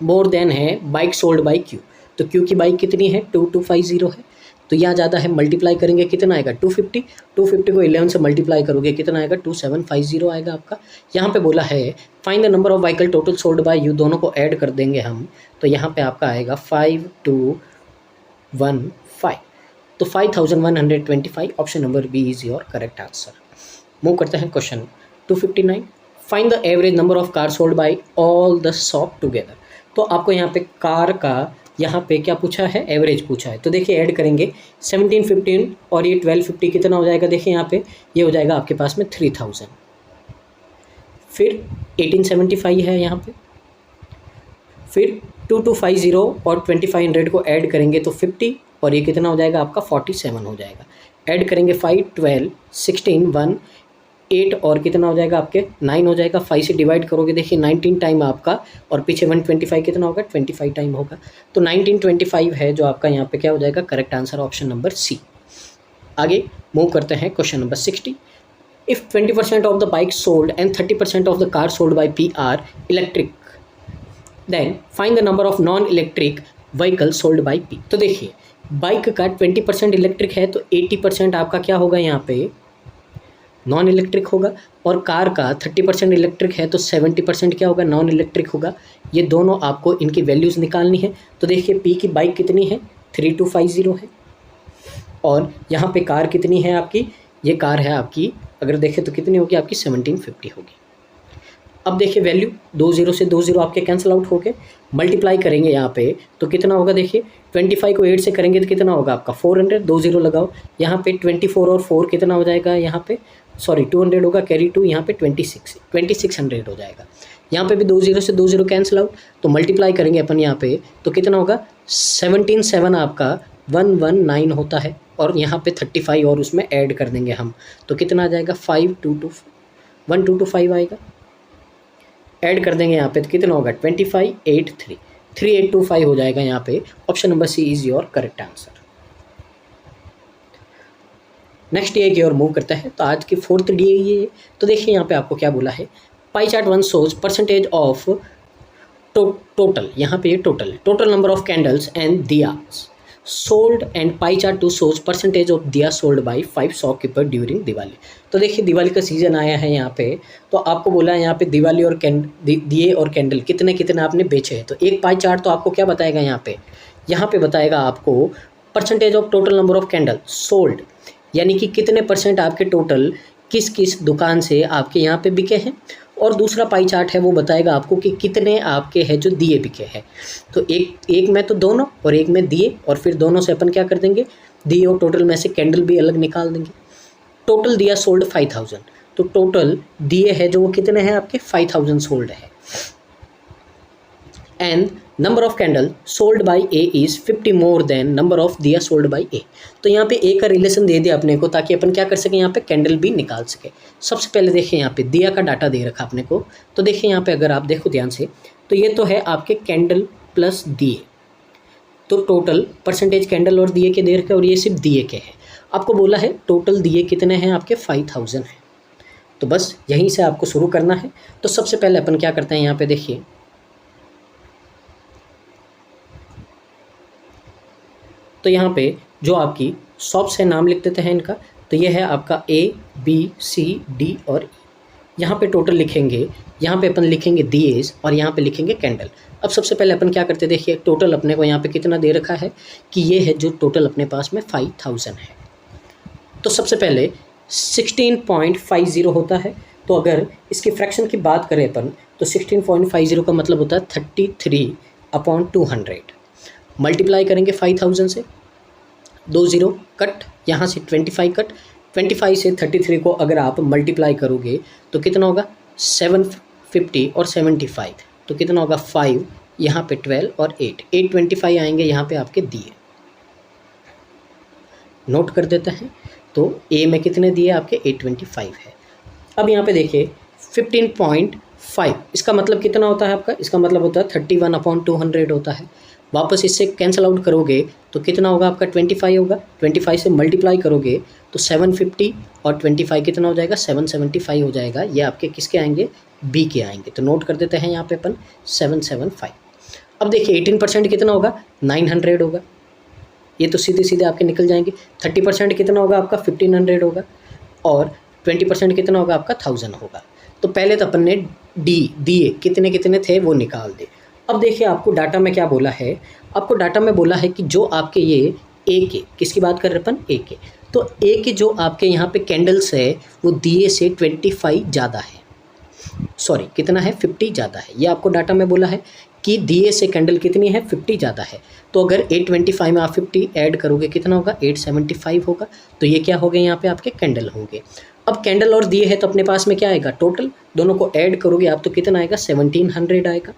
मोर देन है बाइक सोल्ड बाय क्यू। तो क्यू की बाइक कितनी है, 2250 है, तो यहाँ ज़्यादा है, मल्टीप्लाई करेंगे कितना आएगा, 250। 250 को 11 से मल्टीप्लाई करोगे कितना आएगा, 2750 आएगा आपका। यहाँ पे बोला है find the number of vehicle total sold by you, दोनों को ऐड कर देंगे हम, तो यहाँ पे आपका आएगा 5215। तो 5125, option number B is your correct answer. Move करते हैं question 259, find the average number of car sold by all the shop together. तो आपको यहाँ पे कार का यहाँ पे क्या पूछा है, एवरेज पूछा है। तो देखिए ऐड करेंगे 1715 और ये 1250 कितना हो जाएगा, देखिए यहाँ पे ये हो जाएगा आपके पास में 3000। फिर 1875 है यहाँ पे, फिर 2250 और 2500 को ऐड करेंगे तो 50, और ये कितना हो जाएगा आपका 47 हो जाएगा। ऐड करेंगे 5 12 16 1 8 और कितना हो जाएगा आपके 9 हो जाएगा। 5 से डिवाइड करोगे देखिए 19 टाइम आपका, और पीछे 125 कितना होगा 25 टाइम होगा। तो 1925 है जो आपका यहाँ पे क्या हो जाएगा correct answer, option number C. आगे मूव करते हैं question number 60। If 20% of the bike sold and 30% of the car sold by P R electric, then find the number of non electric vehicle sold by P. तो देखिए bike का 20% electric है तो 80% आपका क्या होगा यहाँ पे नॉन इलेक्ट्रिक होगा, और कार का 30% इलेक्ट्रिक है तो 70% क्या होगा नॉन इलेक्ट्रिक होगा। ये दोनों आपको इनकी वैल्यूज़ निकालनी है। तो देखिए पी की बाइक कितनी है 3250 है, और यहाँ पे कार कितनी है आपकी, ये कार है आपकी अगर देखें तो कितनी होगी आपकी 1750 होगी। अब देखिए वैल्यू 20 से 20 आपके कैंसिल आउट हो गए, मल्टीप्लाई करेंगे यहाँ पे तो कितना होगा देखिए 25 को 8 से करेंगे तो कितना होगा आपका 400, 20 लगाओ यहाँ पे 24 और 4 कितना हो जाएगा यहाँ पे 200 होगा, कैरी 2 यहाँ पे 2600 हो जाएगा। यहाँ पे भी 20 से 20 कैंसिल आउट, तो मल्टीप्लाई करेंगे अपन यहाँ पे तो कितना होगा 17 आपका 119 होता है, और यहाँ पे 35 और उसमें ऐड कर देंगे हम तो कितना आ जाएगा 1225 आएगा। ऐड कर देंगे यहाँ पे तो कितना होगा 3825 हो जाएगा। यहाँ पे option number C is your correct answer. Next day की ओर मूव करता है। तो आज की 4th डे ये, तो देखिए यहाँ पे आपको क्या बोला है, pie chart 1 shows percentage of total, यहाँ पे ये total number of candles and diyas sold, and pie chart 2 shows percentage of diya sold by 5 shopkeeper during Diwali. तो देखिए दिवाली का सीजन आया है यहाँ पे, तो आपको बोला है यहाँ पे दिवाली और दिए और कैंडल कितने आपने बेचे हैं। तो एक पाई चार्ट तो आपको क्या बताएगा यहाँ पे बताएगा आपको percentage of total number of candle sold, यानी कि कितने परसेंट आपके टोटल किस किस दुकान से आपके यहाँ पे बिके हैं, और दूसरा पाई चार्ट है वो बताएगा आपको कि कितने आपके हैं जो दिए बिके हैं। तो एक में तो दोनों और एक में दिए, और फिर दोनों से अपन क्या कर देंगे दिए और टोटल में से कैंडल भी अलग निकाल देंगे। टोटल दिया सोल्ड 5000, तो टोटल दिए है जो वो कितने हैं आपके 5000 सोल्ड है, and number of candle sold by A is 50 more than number of diya sold by ए। तो यहाँ पे ए का रिलेशन दे दिया अपने को ताकि अपन क्या कर सकें यहाँ पे कैंडल भी निकाल सके। सबसे पहले देखिए यहाँ पे दिया का डाटा दे रखा अपने को, तो देखिए यहाँ पे अगर आप देखो ध्यान से तो ये तो है आपके कैंडल प्लस दिए, तो टोटल परसेंटेज कैंडल और दिए के दे रखे, और ये सिर्फ दिए के हैं। आपको बोला है टोटल दिए कितने हैं आपके 5000 हैं, तो बस यहीं से आपको शुरू करना है। तो सबसे पहले अपन क्या करते हैं यहाँ पे देखिए, तो यहाँ पे जो आपकी शॉप्स है नाम लिख देते हैं इनका। तो ये है आपका ABCD और E। यहाँ पे टोटल लिखेंगे, यहाँ पे अपन लिखेंगे दिएज और यहाँ पे लिखेंगे कैंडल। अब सबसे पहले अपन क्या करते हैं देखिए टोटल अपने को यहाँ पे कितना दे रखा है कि ये है जो टोटल अपने पास में 5000 है। तो सबसे पहले 16.50 होता है, तो अगर इसकी फ्रैक्शन की बात करें अपन तो 16.50 का मतलब होता है 33/200। मल्टीप्लाई करेंगे 5000 से, 20 कट, यहाँ से 25 कट, 25 से 33 को अगर आप मल्टीप्लाई करोगे तो कितना होगा 750 और 75, तो कितना होगा 5, यहाँ पे 12 और 825 आएंगे यहाँ पे आपके दिए। नोट कर देते हैं, तो ए में कितने दिए आपके 825 है। अब यहाँ पे देखिए 15.5, इसका मतलब कितना होता है आपका, इसका मतलब होता है 31/200 होता है। वापस इससे कैंसिल आउट करोगे तो कितना होगा आपका 25 होगा, 25 से मल्टीप्लाई करोगे तो 750 और 25 कितना हो जाएगा 775 हो जाएगा। ये आपके किसके आएंगे बी के आएंगे, तो नोट कर देते हैं यहाँ पे अपन 775। अब देखिए 18% कितना होगा 900 होगा, ये तो सीधे सीधे आपके निकल जाएंगे। 30% कितना होगा आपका 1500 होगा, और 20% कितना होगा आपका 1000 होगा। तो पहले तो अपन ने दिए कितने थे वो निकाल दे। अब देखिए आपको डाटा में क्या बोला है, आपको डाटा में बोला है कि जो आपके ये ए के, किसकी बात कर रहे अपन ए के, तो ए के जो आपके यहाँ पे कैंडल्स है वो दिए से 25 ज़्यादा है, सॉरी कितना है 50 ज़्यादा है। ये आपको डाटा में बोला है कि दिए से कैंडल कितनी है 50 ज़्यादा है। तो अगर 825 में आप 50 ऐड करोगे कितना होगा 875 होगा, तो ये क्या हो गए यहाँ पे आपके कैंडल होंगे। अब कैंडल और दिए है तो अपने पास में क्या आएगा टोटल, दोनों को ऐड करोगे आप तो कितना आएगा 1700 आएगा।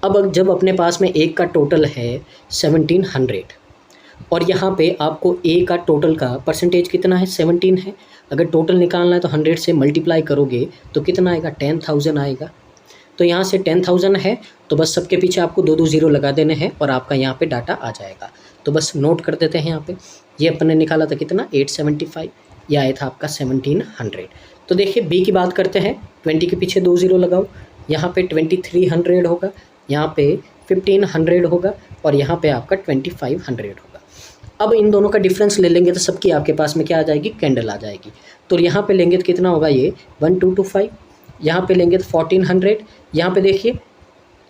अब जब अपने पास में एक का टोटल है 1700, और यहाँ पे आपको ए का टोटल का परसेंटेज कितना है 17 है। अगर टोटल निकालना है तो 100 से मल्टीप्लाई करोगे तो कितना आएगा 10,000 आएगा। तो यहाँ से 10,000 है तो बस सबके पीछे आपको 2 2 0 लगा देने हैं और आपका यहाँ पे डाटा आ जाएगा। तो बस नोट कर देते हैं यहाँ पे, ये अपन ने निकाला था कितना 875, यह आया था आपका 1700। तो देखिए बी की बात करते हैं, 20 के पीछे 2 0 लगाओ, यहाँ पे 2300 होगा, यहाँ पे 1500 होगा और यहाँ पे आपका 2500 होगा। अब इन दोनों का डिफरेंस ले लेंगे तो सबकी आपके पास में क्या आ जाएगी, कैंडल आ जाएगी। तो यहाँ पे लेंगे तो कितना होगा, ये 1225, यहाँ पे लेंगे तो 1400, यहाँ पे देखिए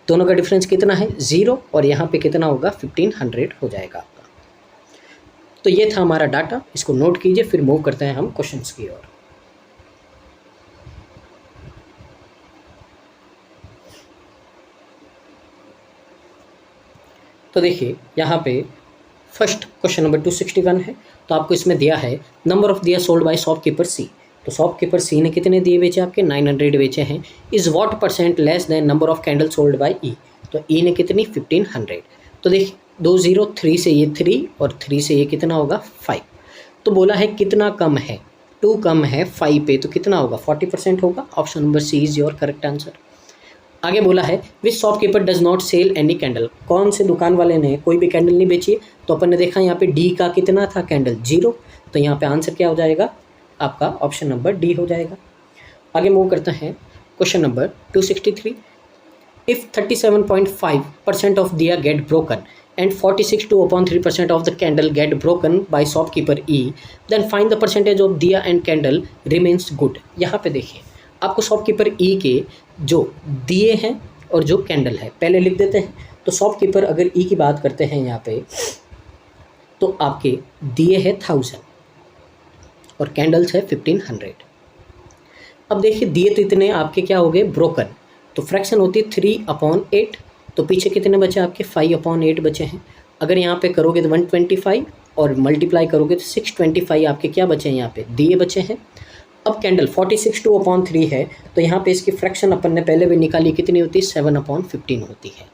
दोनों का डिफरेंस कितना है 0 और यहाँ पे कितना होगा 1500 हो जाएगा आपका। तो ये था हमारा डाटा, इसको नोट कीजिए। फिर मूव करते हैं हम क्वेश्चंस की ओर। तो देखिए यहाँ पे फर्स्ट क्वेश्चन नंबर 261 है। तो आपको इसमें दिया है number of diya sold by shopkeeper सी। तो शॉपकीपर सी ने कितने दिए बेचे, आपके 900 बेचे हैं। Is what percent less than number of candle sold by E. तो ई ने कितनी 1500। तो देखिए 2 0, 3 से ये 3 और 3 से ये कितना होगा 5। तो बोला है कितना कम है, 2 कम है 5 पे, तो कितना होगा 40% होगा। Option number C is your correct answer. आगे बोला है which shopkeeper does not sell any candle. कौन से दुकान वाले ने कोई भी कैंडल नहीं बेची। तो अपन ने देखा यहाँ पे डी का कितना था कैंडल 0। तो यहाँ पे आंसर क्या हो जाएगा आपका, ऑप्शन नंबर डी हो जाएगा। आगे मूव करते हैं क्वेश्चन नंबर 263। इफ़ 37.5% ऑफ दिया get broken and 46.3% of the candle get broken by shopkeeper E, then find the percentage of दिया and candle remains good। यहाँ पे देखिए आपको शॉपकीपर ई के जो दिए हैं और जो कैंडल है पहले लिख देते हैं। तो शॉपकीपर अगर ई की बात करते हैं यहाँ पे, तो आपके दिए है 1000 और कैंडल्स है 1500। अब देखिए दिए तो इतने आपके क्या हो गए ब्रोकन, तो फ्रैक्शन होती है 3/8। तो पीछे कितने बचे आपके 5/8 बचे हैं। अगर यहाँ पे करोगे तो 125 और मल्टीप्लाई करोगे तो 625 आपके क्या बचे हैं, यहाँ पे दिए बचे हैं। अब कैंडल 46/3 है, तो यहाँ पे इसकी फ्रैक्शन अपन ने पहले भी निकाली, कितनी होती है 7/15 होती है।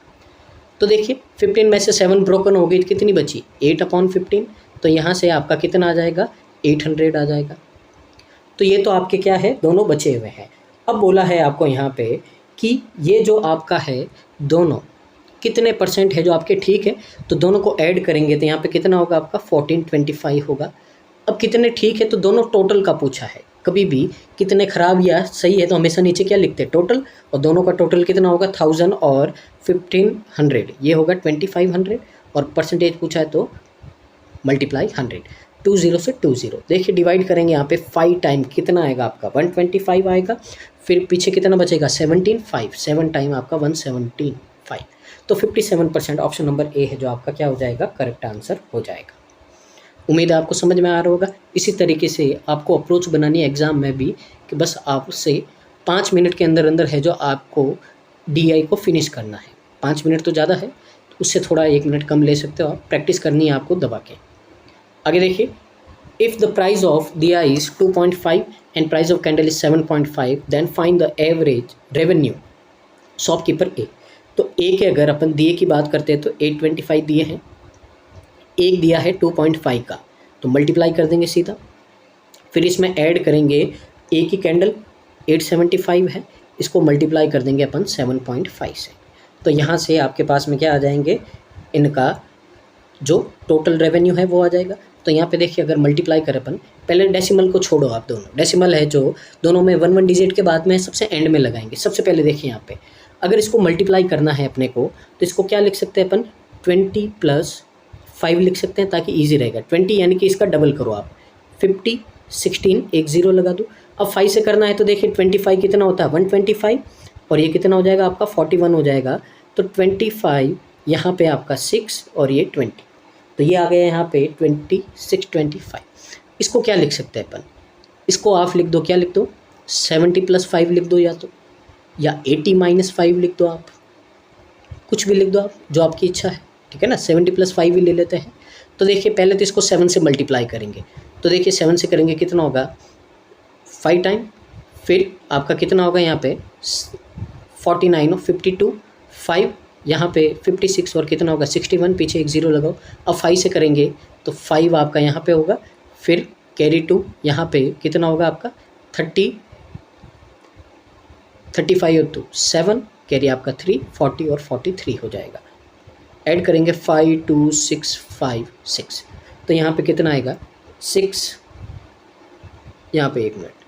तो देखिए 15 में से 7 ब्रोकन हो गई, कितनी बची 8/15। तो यहाँ से आपका कितना आ जाएगा 800 आ जाएगा। तो ये तो आपके क्या है दोनों बचे हुए हैं। अब बोला है आपको यहाँ पे कि ये जो आपका है दोनों कितने परसेंट है जो आपके ठीक है, तो दोनों को ऐड करेंगे तो यहाँ पे कितना होगा आपका 1425 होगा। अब कितने ठीक है, तो दोनों टोटल का पूछा है। कभी भी कितने ख़राब या सही है तो हमेशा नीचे क्या लिखते हैं टोटल, और दोनों का टोटल कितना होगा 1000 और 1500, ये होगा 2500 और परसेंटेज पूछा है तो मल्टीप्लाई 100, 20 से 20। देखिए डिवाइड करेंगे यहाँ पे 5 टाइम कितना आएगा आपका 125 आएगा। फिर पीछे कितना बचेगा 17, 5 7 टाइम आपका 175। तो 57% ऑप्शन नंबर ए है जो आपका क्या हो जाएगा करेक्ट आंसर हो जाएगा। उम्मीद है आपको समझ में आ रहा होगा। इसी तरीके से आपको अप्रोच बनानी है एग्ज़ाम में भी कि बस आपसे 5 मिनट के अंदर अंदर है जो आपको DI को फिनिश करना है। 5 मिनट तो ज़्यादा है, तो उससे थोड़ा 1 मिनट कम ले सकते हो आप। प्रैक्टिस करनी है आपको दबा के। आगे देखिए if the price of diya is 2.5 and price of candle is 7.5 then find the average revenue shopkeeper A. तो ए के अगर अपन दिए की बात करते हैं तो 825 दिए हैं, एक दिया है 2.5 का, तो मल्टीप्लाई कर देंगे सीधा। फिर इसमें ऐड करेंगे ए की कैंडल 875 है, इसको मल्टीप्लाई कर देंगे अपन 7.5 से। तो यहाँ से आपके पास में क्या आ जाएंगे, इनका जो टोटल रेवेन्यू है वो आ जाएगा। तो यहाँ पे देखिए अगर मल्टीप्लाई करें अपन, पहले डेसिमल को छोड़ो आप, दोनों डेसिमल है जो दोनों में 1 डिजिट के बाद में सबसे एंड में लगाएंगे। सबसे पहले देखिए यहाँ पे अगर इसको मल्टीप्लाई करना है अपने को, तो इसको क्या लिख सकते हैं अपन 20 + 5 लिख सकते हैं ताकि ईजी रहेगा। 20 यानी कि इसका डबल करो आप 50, 16 एक 0 लगा दो। अब 5 से करना है तो देखिए 25 कितना होता है 125 और ये कितना हो जाएगा आपका 41 हो जाएगा। तो 25 यहाँ पे आपका 6 और ये 20, तो ये आ गया यहाँ पे 26, 25। इसको क्या लिख सकते हैं अपन, इसको आप लिख दो, क्या लिख दो 70 + 5 लिख दो, या 80 - 5 लिख दो, आप कुछ भी लिख दो आप, जो आपकी इच्छा है, ठीक है ना। 70 + 5 ही ले लेते हैं। तो देखिए पहले तो इसको 7 से मल्टीप्लाई करेंगे, तो देखिए 7 से करेंगे कितना होगा 5 टाइम, फिर आपका कितना होगा यहाँ पे 49 और 52, 5 यहाँ पे 56 और कितना होगा 61, पीछे एक ज़ीरो लगाओ। अब 5 से करेंगे तो 5 आपका यहाँ पे होगा, फिर कैरी 2 यहाँ पे कितना होगा आपका 35 और 2 7, कैरी आपका 3 40 और 43 हो जाएगा। ऐड करेंगे 5 2 6 5 6, तो यहाँ पे कितना आएगा 6। यहाँ पे 1 मिनट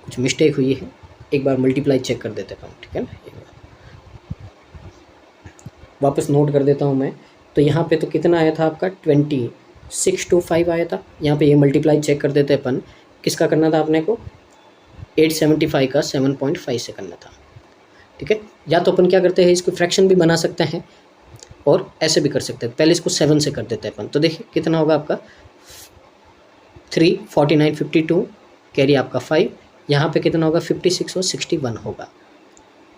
कुछ मिस्टेक हुई है, एक बार मल्टीप्लाई चेक कर देते हैं, ठीक है ना। एक बार वापस नोट कर देता हूँ मैं। तो यहाँ पे तो कितना आया था आपका 2625 आया था। यहाँ पे ये मल्टीप्लाई चेक कर देते अपन, किसका करना था अपने को 875 का 7.5 से करना था, ठीक है। या तो अपन क्या करते हैं, इसको फ्रैक्शन भी बना सकते हैं और ऐसे भी कर सकते हैं। पहले इसको 7 से कर देते हैं अपन, तो देखिए कितना होगा आपका 3 49 52, कैरी आपका 5, यहाँ पे कितना होगा 56 और 61 होगा।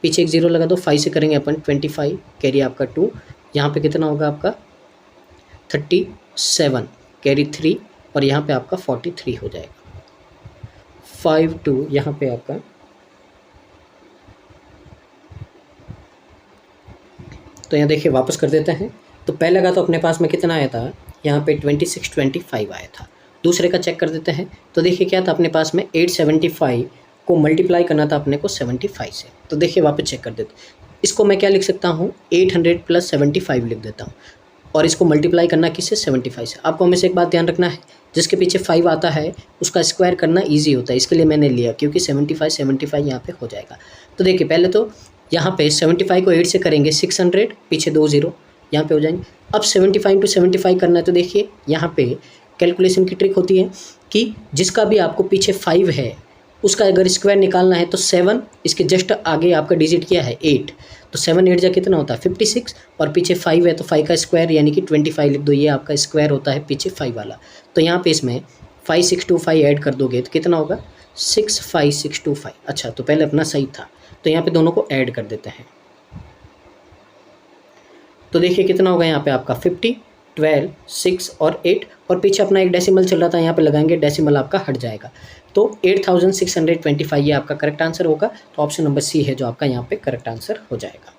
पीछे एक ज़ीरो लगा दो, 5 से करेंगे अपन 25, कैरी आपका 2, यहाँ पे कितना होगा आपका 37, कैरी 3 और यहाँ पे आपका 43 हो जाएगा। 5 2 यहाँ पे आपका तो यहाँ देखिए वापस कर देते हैं। तो पहले का तो अपने पास में कितना आया था, यहाँ पे 2625 आया था। दूसरे का चेक कर देते हैं, तो देखिए क्या था अपने पास में 875 को मल्टीप्लाई करना था अपने को 75 से। तो देखिए वापस चेक कर देते, इसको मैं क्या लिख सकता हूँ 800 + 75 लिख देता हूँ, और इसको मल्टीप्लाई करना किससे 75 से। आपको हमेशा एक बात ध्यान रखना है, जिसके पीछे 5 आता है उसका स्क्वायर करना ईजी होता है, इसके लिए मैंने लिया, क्योंकि 75 यहाँ पे हो जाएगा। तो देखिए पहले तो यहाँ पे 75 को 8 से करेंगे 600, पीछे 2 ज़ीरो यहाँ पे हो जाएंगे। अब 75 × 75 करना है, तो देखिए यहाँ पे कैलकुलेशन की ट्रिक होती है कि जिसका भी आपको पीछे 5 है उसका अगर स्क्वायर निकालना है तो 7, इसके जस्ट आगे आपका डिजिट क्या है 8, तो 7 8 जा कितना होता है 56, और पीछे 5 है तो 5 का स्क्वायर यानी कि 25 लिख दो, ये आपका स्क्वायर होता है पीछे 5 वाला। तो यहाँ पे इसमें 5625 ऐड कर दोगे तो कितना होगा 65625। अच्छा, तो पहले अपना सही था, तो यहाँ पे दोनों को ऐड कर देते हैं। तो देखिए कितना होगा यहाँ पे आपका 50 12 6 और 8, और पीछे अपना एक डेसिमल चल रहा था, यहाँ पे लगाएंगे डेसिमल आपका हट जाएगा, तो 8625 ये आपका करेक्ट आंसर होगा। तो ऑप्शन नंबर सी है जो आपका यहाँ पे करेक्ट आंसर हो जाएगा।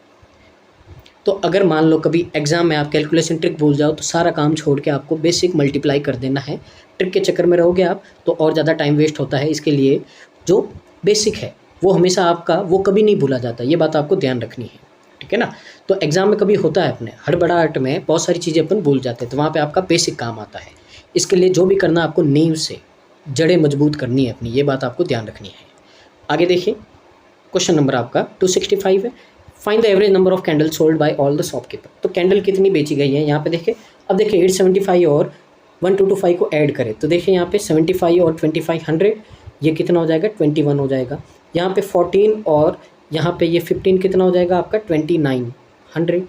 तो अगर मान लो कभी एग्जाम में आप कैलकुलेशन ट्रिक भूल जाओ तो सारा काम छोड़ के आपको बेसिक मल्टीप्लाई कर देना है। ट्रिक के चक्कर में रहोगे आप तो और ज़्यादा टाइम वेस्ट होता है, इसके लिए जो बेसिक है वो हमेशा आपका वो कभी नहीं भूला जाता, ये बात आपको ध्यान रखनी है, ठीक है ना। तो एग्जाम में कभी होता है अपने हड़बड़ाहट में बहुत सारी चीज़ें अपन भूल जाते हैं, तो वहाँ पे आपका बेसिक काम आता है। इसके लिए जो भी करना आपको नींव से जड़ें मजबूत करनी है अपनी, ये बात आपको ध्यान रखनी है। आगे देखिए क्वेश्चन नंबर आपका 265 है, find the average number of candle sold by all the shopkeeper. तो कैंडल कितनी बेची गई है यहाँ पे देखिए। अब देखिए 875 और 1225 को ऐड करें तो देखिए यहाँ पे 75 और 25 100, ये कितना हो जाएगा 21 हो जाएगा। यहाँ पे 14 और यहाँ पे ये 15 कितना हो जाएगा आपका 2900।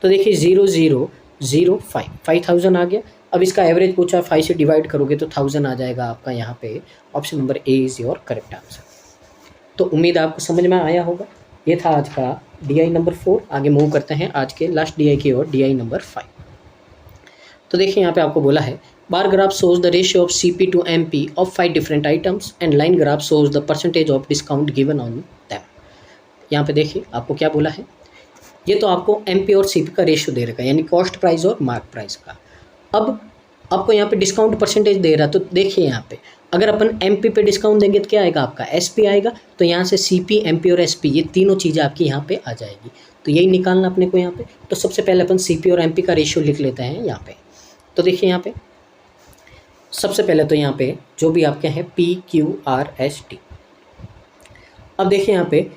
तो देखिए 0005 5000 आ गया। अब इसका एवरेज पूछा, 5 से डिवाइड करोगे तो 1000 आ जाएगा आपका यहाँ पे। Option number A is your correct answer. तो उम्मीद आपको समझ में आया होगा। ये था आज का DI नंबर 4। आगे मूव करते हैं आज के लास्ट DI की ओर, DI नंबर 5। तो देखिए यहाँ पे आपको बोला है bar graph shows the ratio of CP to MP of 5 different items and line graph shows the percentage of discount given on them. यहाँ पे देखिए आपको क्या बोला है, ये तो आपको MP और CP का रेशियो दे रखा है, यानी कॉस्ट प्राइस और मार्क प्राइस का। अब आपको यहाँ पे डिस्काउंट परसेंटेज दे रहा है, तो देखिए यहाँ पे अगर अपन MP पे डिस्काउंट देंगे तो क्या आएगा आपका SP आएगा। तो यहाँ से CP, MP और SP ये तीनों चीज़ें आपकी यहाँ पे आ जाएगी। तो यही निकालना अपने को यहाँ पे। तो सबसे पहले अपन CP और MP का रेशियो लिख लेते हैं यहाँ पे। तो देखिए यहाँ पे सबसे पहले तो यहाँ पे जो भी आपके हैं PQRST। अब देखिए यहाँ पे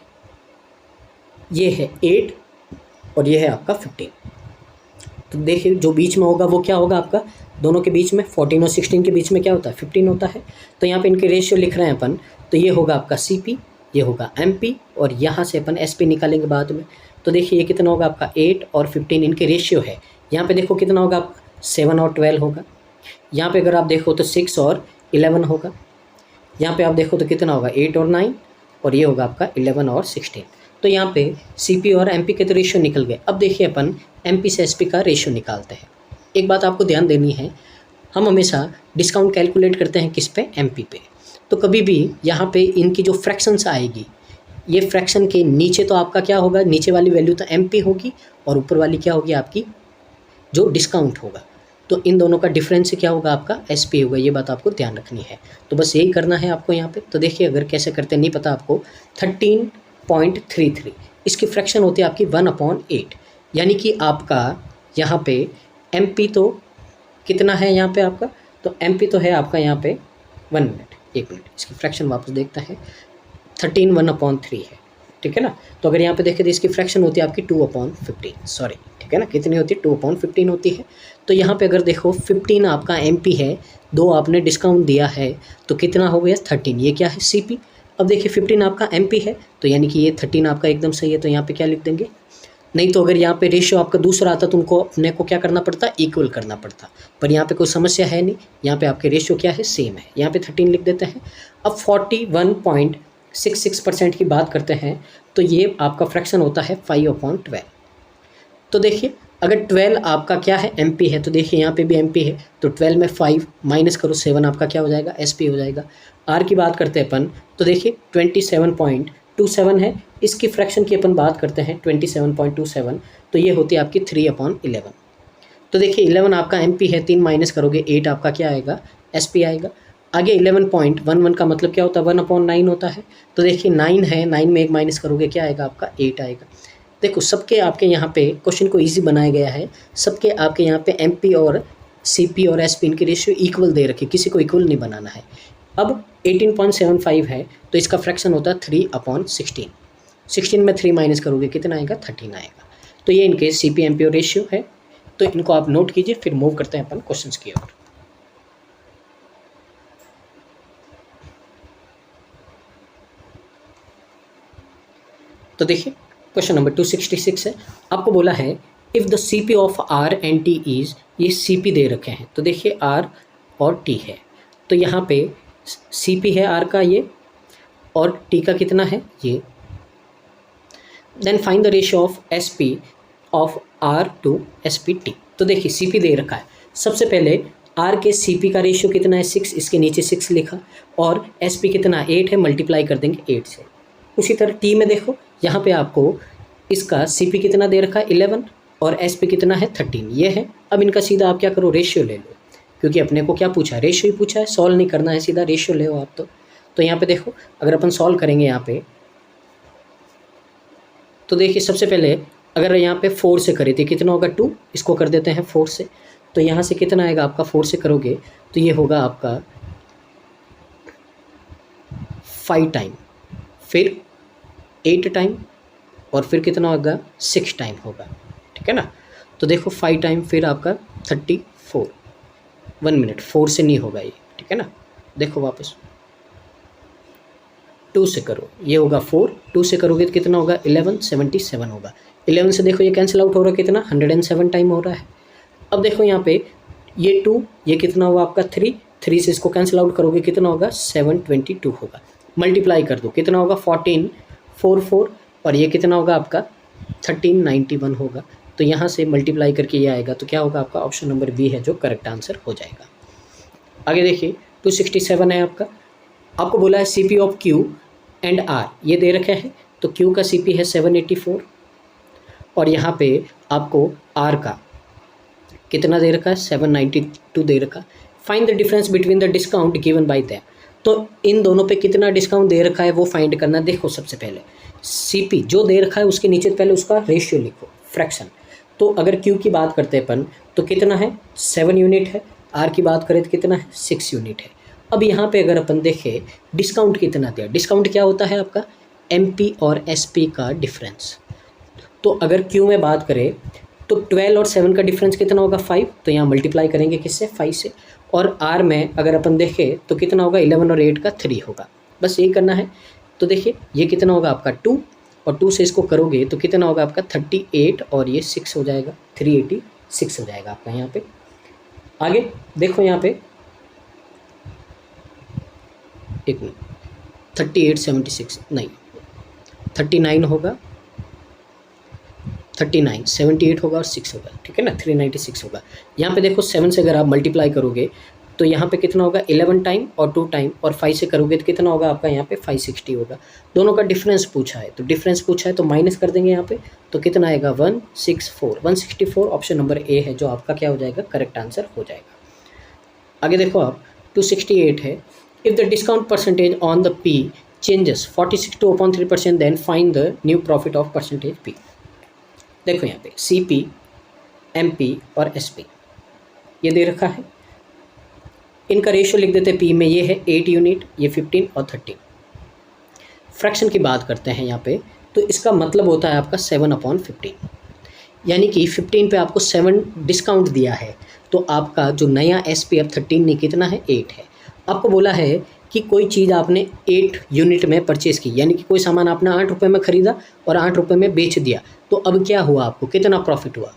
ये है 8 और ये है आपका 15। तो देखिए जो बीच में होगा वो क्या होगा आपका, दोनों के बीच में 14 और 16 के बीच में क्या होता है 15 होता है। तो यहाँ पे इनके रेशियो लिख रहे हैं अपन, तो ये होगा आपका CP, ये होगा MP और यहाँ से अपन SP निकालेंगे बाद में। तो देखिए ये कितना होगा आपका 8 और 15 इनके रेशियो है। यहाँ पे देखो कितना होगा आपका 7 और 12 होगा। यहाँ पे अगर आप देखो तो 6 और 11 होगा। यहाँ पे आप देखो तो कितना होगा 8 और 9, और ये होगा आपका 11 और 16। तो यहाँ पे CP और MP के तो रेशियो निकल गए। अब देखिए अपन MP से SP का रेशियो निकालते हैं। एक बात आपको ध्यान देनी है, हम हमेशा डिस्काउंट कैलकुलेट करते हैं किस पे, MP पे। तो कभी भी यहाँ पे इनकी जो फ्रैक्शंस आएगी ये फ्रैक्शन के नीचे तो आपका क्या होगा, नीचे वाली वैल्यू तो MP होगी और ऊपर वाली क्या होगी आपकी जो डिस्काउंट होगा। तो इन दोनों का डिफरेंस क्या होगा आपका SP होगा। ये बात आपको ध्यान रखनी है। तो बस यही करना है आपको यहाँ पे। तो देखिए अगर कैसे करते हैं नहीं पता आपको, 13.33 इसकी फ्रैक्शन होती है आपकी 1/8, यानी कि आपका यहाँ पे MP तो कितना है यहाँ पे आपका, तो MP तो है आपका यहाँ पे 1 मिनट, 1 मिनट, इसकी फ्रैक्शन वापस देखता है 13 1/3 है, ठीक है ना। तो अगर यहाँ पे देखें तो इसकी फ्रैक्शन होती है आपकी 2/15, सॉरी, ठीक है ना, कितनी होती है 2/15 होती है। तो यहाँ पे अगर देखो 15 आपका MP है, 2 आपने डिस्काउंट दिया है, तो कितना हो गया 13, ये क्या है CP। अब देखिए 15 आपका MP है, तो यानी कि ये 13 आपका एकदम सही है, तो यहाँ पे क्या लिख देंगे। नहीं तो अगर यहाँ पे रेशियो आपका दूसरा आता तो उनको अपने को क्या करना पड़ता, इक्वल करना पड़ता, पर यहाँ पे कोई समस्या है नहीं, यहाँ पे आपके रेशियो क्या है, सेम है, यहाँ पे 13 लिख देते हैं। अब 41.66% की बात करते हैं, तो ये आपका फ्रैक्शन होता है 5/12। तो देखिए अगर 12 आपका क्या है MP है, तो देखिए यहाँ पे भी MP है, तो 12 में 5 माइनस करो 7 आपका क्या हो जाएगा SP हो जाएगा। R की बात करते हैं अपन, तो देखिए 27.27 है, इसकी फ्रैक्शन की अपन बात करते हैं 27.27, तो ये होती है आपकी 3/11। तो देखिए 11 आपका MP है, 3 माइनस करोगे 8 आपका क्या आएगा, SP आएगा। आगे 11.11 का मतलब क्या होता है, 1/9 होता है। तो देखिए 9 है, 9 में 1 माइनस करोगे क्या आएगा आपका 8 आएगा। देखो सबके आपके यहाँ पे क्वेश्चन को इजी बनाया गया है, सबके आपके यहाँ पे MP और CP और SP इनके रेशियो इक्वल दे रखे, किसी को इक्वल नहीं बनाना है। अब 18.75 है, तो इसका फ्रैक्शन होता है 3/16, 16 में 3 माइनस करोगे कितना आएगा 13 आएगा। तो ये इनके CP MP और रेशियो है, तो इनको आप नोट कीजिए, फिर मूव करते हैं अपन क्वेश्चंस की ओर। तो देखिए क्वेश्चन नंबर 266 है, आपको बोला है if the CP of R and T is, ये CP दे रखे हैं, तो देखिए R और T है, तो यहाँ पे CP है R का ये, और T का कितना है ये। Then find the ratio of SP of R to SPT। तो देखिए CP दे रखा है, सबसे पहले R के CP का रेशियो कितना है 6, इसके नीचे 6 लिखा, और SP कितना 8 है, मल्टीप्लाई कर देंगे 8 से। उसी तरह T में देखो, यहाँ पे आपको इसका CP कितना दे रखा है 11 और SP कितना है 13, ये है। अब इनका सीधा आप क्या करो, रेशियो ले लो, क्योंकि अपने को क्या पूछा है, रेशियो ही पूछा है, सॉल्व नहीं करना है, सीधा रेशियो ले हो आप। तो यहाँ पे देखो अगर अपन सॉल्व करेंगे यहाँ पे, तो देखिए सबसे पहले अगर यहाँ पे 4 से करें तो कितना होगा 2, इसको कर देते हैं 4 से, तो यहाँ से कितना आएगा आपका 4 से करोगे तो ये होगा आपका 5 टाइम, फिर 8 टाइम, और फिर कितना होगा 6 टाइम होगा, ठीक है ना। तो देखो 5 टाइम फिर आपका 34, 1 मिनट 4 से नहीं होगा ये, ठीक है ना। देखो वापस 2 से करो, ये होगा 4, 2 से करोगे तो कितना होगा 11, 77 होगा। 11 से देखो ये कैंसिल आउट हो रहा है, कितना 107 टाइम हो रहा है। अब देखो यहाँ पे ये 2, ये कितना हुआ आपका 3, 3 से इसको कैंसिल आउट करोगे कितना होगा 722 होगा। मल्टीप्लाई कर दो कितना होगा 1444, और ये कितना होगा आपका 1391 होगा। तो यहाँ से मल्टीप्लाई करके ये आएगा, तो क्या होगा आपका ऑप्शन नंबर बी है जो करेक्ट आंसर हो जाएगा। आगे देखिए 267 है आपका, आपको बोला है CP of Q and R, ये दे रखे हैं, तो Q का CP है 784, और यहाँ पे आपको R का कितना दे रखा है 792 दे रखा। Find the difference between the discount given by them, तो इन दोनों पे कितना डिस्काउंट दे रखा है वो फाइंड करना। देखो सबसे पहले CP जो दे रखा है उसके नीचे पहले उसका रेशियो लिखो, फ्रैक्शन। तो अगर Q की बात करते हैं अपन तो कितना है 7 यूनिट है, R की बात करें तो कितना है 6 यूनिट है। अब यहाँ पे अगर अपन देखें डिस्काउंट कितना दिया, डिस्काउंट क्या होता है आपका MP और SP का डिफरेंस। तो अगर Q में बात करें तो 12 और 7 का डिफरेंस कितना होगा 5, तो यहाँ मल्टीप्लाई करेंगे किससे 5 से। और R में अगर अपन देखें तो कितना होगा 11 और 8 का 3 होगा, बस यही करना है। तो देखिए ये कितना होगा आपका 2, और 2 से इसको करोगे तो कितना होगा आपका 38, और ये 6 हो जाएगा 386 हो जाएगा आपका यहाँ पे। आगे देखो यहाँ पे एक मिनट 38 76 नहीं 39 होगा, 39 78 होगा और 6 होगा, ठीक है ना, 396 होगा। यहाँ पे देखो 7 से अगर आप मल्टीप्लाई करोगे तो यहाँ पे कितना होगा 11 टाइम और 2 टाइम, और 5 से करोगे तो कितना होगा आपका यहाँ पे 560 होगा। दोनों का डिफरेंस पूछा है, तो डिफरेंस पूछा है तो माइनस कर देंगे यहाँ पे, तो कितना आएगा 164 ऑप्शन नंबर ए है जो आपका क्या हो जाएगा करेक्ट आंसर हो जाएगा। आगे देखो आप 268 है, if the discount percentage on the P changes 46 then find the new profit of percentage P. देखो यहाँ पे सी पी, एम पी और एस पी ये दे रखा है, इनका रेशियो लिख देते हैं पी में, ये है 8 यूनिट, ये 15 और 13। फ्रैक्शन की बात करते हैं यहाँ पे, तो इसका मतलब होता है आपका 7/15, यानी कि 15 पे आपको 7 डिस्काउंट दिया है, तो आपका जो नया एस पी एफ 13 नहीं कितना है 8 है। आपको बोला है कि कोई चीज़ आपने 8 यूनिट में परचेज़ की, यानी कि कोई सामान आपने 8 रुपये में ख़रीदा और 8 रुपये में बेच दिया, तो अब क्या हुआ, आपको कितना प्रॉफिट हुआ,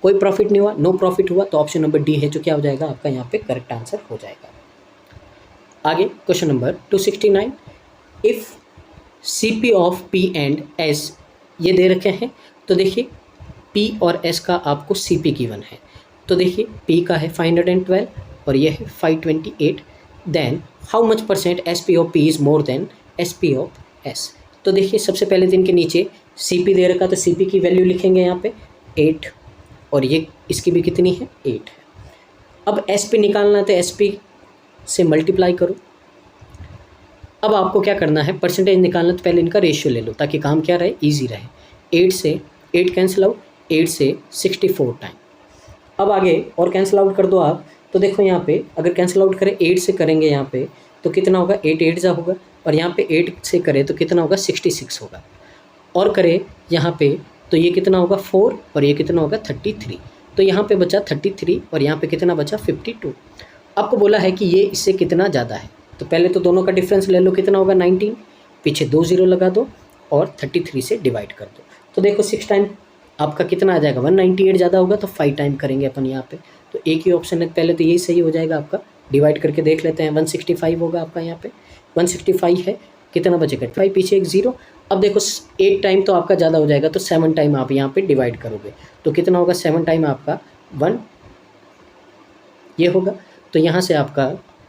कोई प्रॉफिट नहीं हुआ, नो प्रॉफिट हुआ, तो ऑप्शन नंबर डी है जो क्या हो जाएगा आपका यहाँ पे करेक्ट आंसर हो जाएगा। आगे question number 269, if C P of P and S ये दे रखे हैं, तो देखिए पी और एस का आपको सी पी गिवन है, तो देखिए पी का है 512 और ये है 528, then how much percent S P of P is more than S P of S. तो देखिए सबसे पहले दिन के नीचे सी पी दे रखा, तो सी पी की वैल्यू लिखेंगे यहाँ पे 8, और ये इसकी भी कितनी है 8 है। अब एस पी निकालना है तो एस पी से मल्टीप्लाई करो। अब आपको क्या करना है, परसेंटेज निकालना, तो पहले इनका रेशियो ले लो ताकि काम क्या रहे, इजी रहे। 8 से 8 कैंसिल आउट, 8 से 64 टाइम। अब आगे और कैंसिल आउट कर दो आप, तो देखो यहाँ पे अगर कैंसिल आउट करें 8 से करेंगे यहाँ पे तो कितना होगा 8 8 जा होगा, और यहाँ पे 8 से करें तो कितना होगा 66 होगा, और करें यहाँ पे तो ये कितना होगा 4 और ये कितना होगा 33, तो यहाँ पे बचा 33 और यहाँ पे कितना बचा 52। आपको बोला है कि ये इससे कितना ज़्यादा है, तो पहले तो दोनों का डिफरेंस ले लो, कितना होगा 19, पीछे 2 0 लगा दो और 33 से डिवाइड कर दो, तो देखो 6 टाइम आपका कितना आ जाएगा 198 ज़्यादा होगा, तो 5 टाइम करेंगे अपन यहाँ पे, तो एक ही ऑप्शन है पहले, तो यही सही हो जाएगा आपका। डिवाइड करके देख लेते हैं, 165 होगा आपका यहाँ पे, 165 है, कितना बचेगा 5, पीछे एक 0। अब देखो 8 टाइम तो आपका ज़्यादा हो जाएगा, तो 7 टाइम आप यहाँ पे डिवाइड करोगे, तो कितना होगा 7 टाइम आपका 1 ये होगा, तो यहाँ से आपका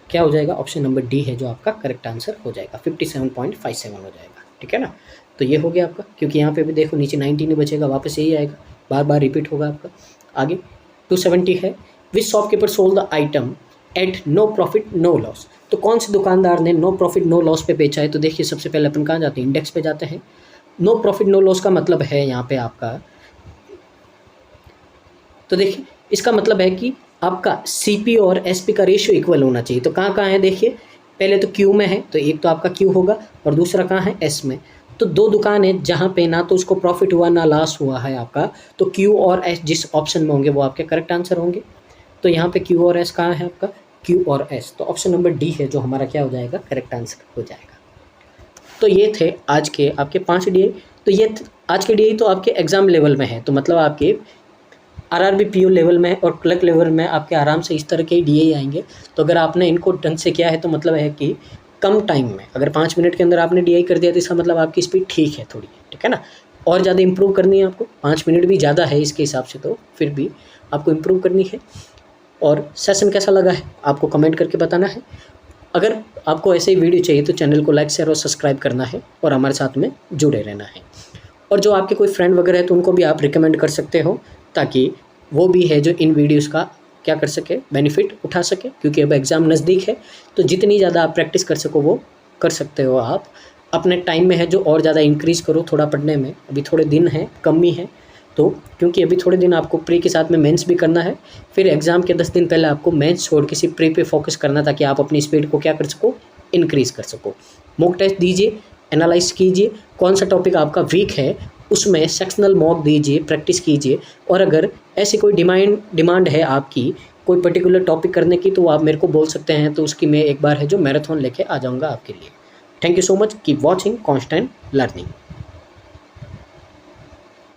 क्या हो जाएगा, ऑप्शन नंबर डी है जो आपका करेक्ट आंसर हो जाएगा, 57.57 हो जाएगा, ठीक है ना। तो ये हो गया आपका, क्योंकि यहाँ पे भी देखो नीचे 19 नहीं बचेगा, वापस यही आएगा, बार बार रिपीट होगा आपका। आगे 270 है, which shopkeeper sold the item at no profit no loss, तो कौन से दुकानदार ने नो प्रॉफिट नो लॉस पे बेचा है। तो देखिए सबसे पहले अपन कहाँ जाते हैं, इंडेक्स पे जाते हैं। नो प्रॉफिट नो लॉस का मतलब है यहाँ पे आपका, तो देखिए इसका मतलब है कि आपका सीपी और एसपी का रेशियो इक्वल होना चाहिए। तो कहाँ कहाँ है देखिए, पहले तो क्यू में है, तो एक तो आपका क्यू होगा, और दूसरा कहाँ है एस में। तो दो दुकान है जहाँ पे ना तो उसको प्रॉफिट हुआ ना लॉस हुआ है आपका, तो क्यू और एस जिस ऑप्शन में होंगे वो आपके करेक्ट आंसर होंगे। तो यहाँ पे क्यू और एस कहाँ है आपका, क्यू और एस, तो ऑप्शन नंबर डी है जो हमारा क्या हो जाएगा करेक्ट आंसर हो जाएगा। तो ये थे आज के आपके 5 डीआई। तो ये आज के डीआई तो आपके एग्ज़ाम लेवल में है, तो मतलब आपके आरआरबी पीओ लेवल में और क्लर्क लेवल में आपके आराम से इस तरह के डीआई आएंगे। तो अगर आपने इनको ढंग से किया है तो मतलब है कि कम टाइम में, अगर 5 मिनट के अंदर आपने डीआई कर दिया तो इसका मतलब आपकी स्पीड ठीक है थोड़ी, ठीक है ना। और ज़्यादा इंप्रूव करनी है आपको, 5 मिनट भी ज़्यादा है इसके हिसाब से, तो फिर भी आपको इम्प्रूव करनी है। और सेशन कैसा लगा है आपको कमेंट करके बताना है। अगर आपको ऐसे ही वीडियो चाहिए तो चैनल को लाइक शेयर और सब्सक्राइब करना है और हमारे साथ में जुड़े रहना है। और जो आपके कोई फ्रेंड वगैरह है तो उनको भी आप रिकमेंड कर सकते हो, ताकि वो भी है जो इन वीडियोस का क्या कर सके, बेनिफिट उठा सके, क्योंकि अब एग्ज़ाम नज़दीक है। तो जितनी ज़्यादा आप प्रैक्टिस कर सको वो कर सकते हो आप। अपने टाइम में है जो और ज़्यादा इंक्रीज़ करो थोड़ा पढ़ने में, अभी थोड़े दिन हैं, कमी है, तो क्योंकि अभी थोड़े दिन आपको प्री के साथ में मेंस भी करना है, फिर एग्ज़ाम के 10 दिन पहले आपको मेंस छोड़ किसी प्री पे फोकस करना, ताकि आप अपनी स्पीड को क्या कर सको, इंक्रीज़ कर सको। मॉक टेस्ट दीजिए, एनालाइज कीजिए कौन सा टॉपिक आपका वीक है, उसमें सेक्शनल मॉक दीजिए, प्रैक्टिस कीजिए। और अगर ऐसी कोई डिमांड है आपकी कोई पर्टिकुलर टॉपिक करने की, तो आप मेरे को बोल सकते हैं, तो उसकी मैं एक बार है जो मैराथन लेके आ जाऊँगा आपके लिए। Thank you so much, keep watching, constant learning.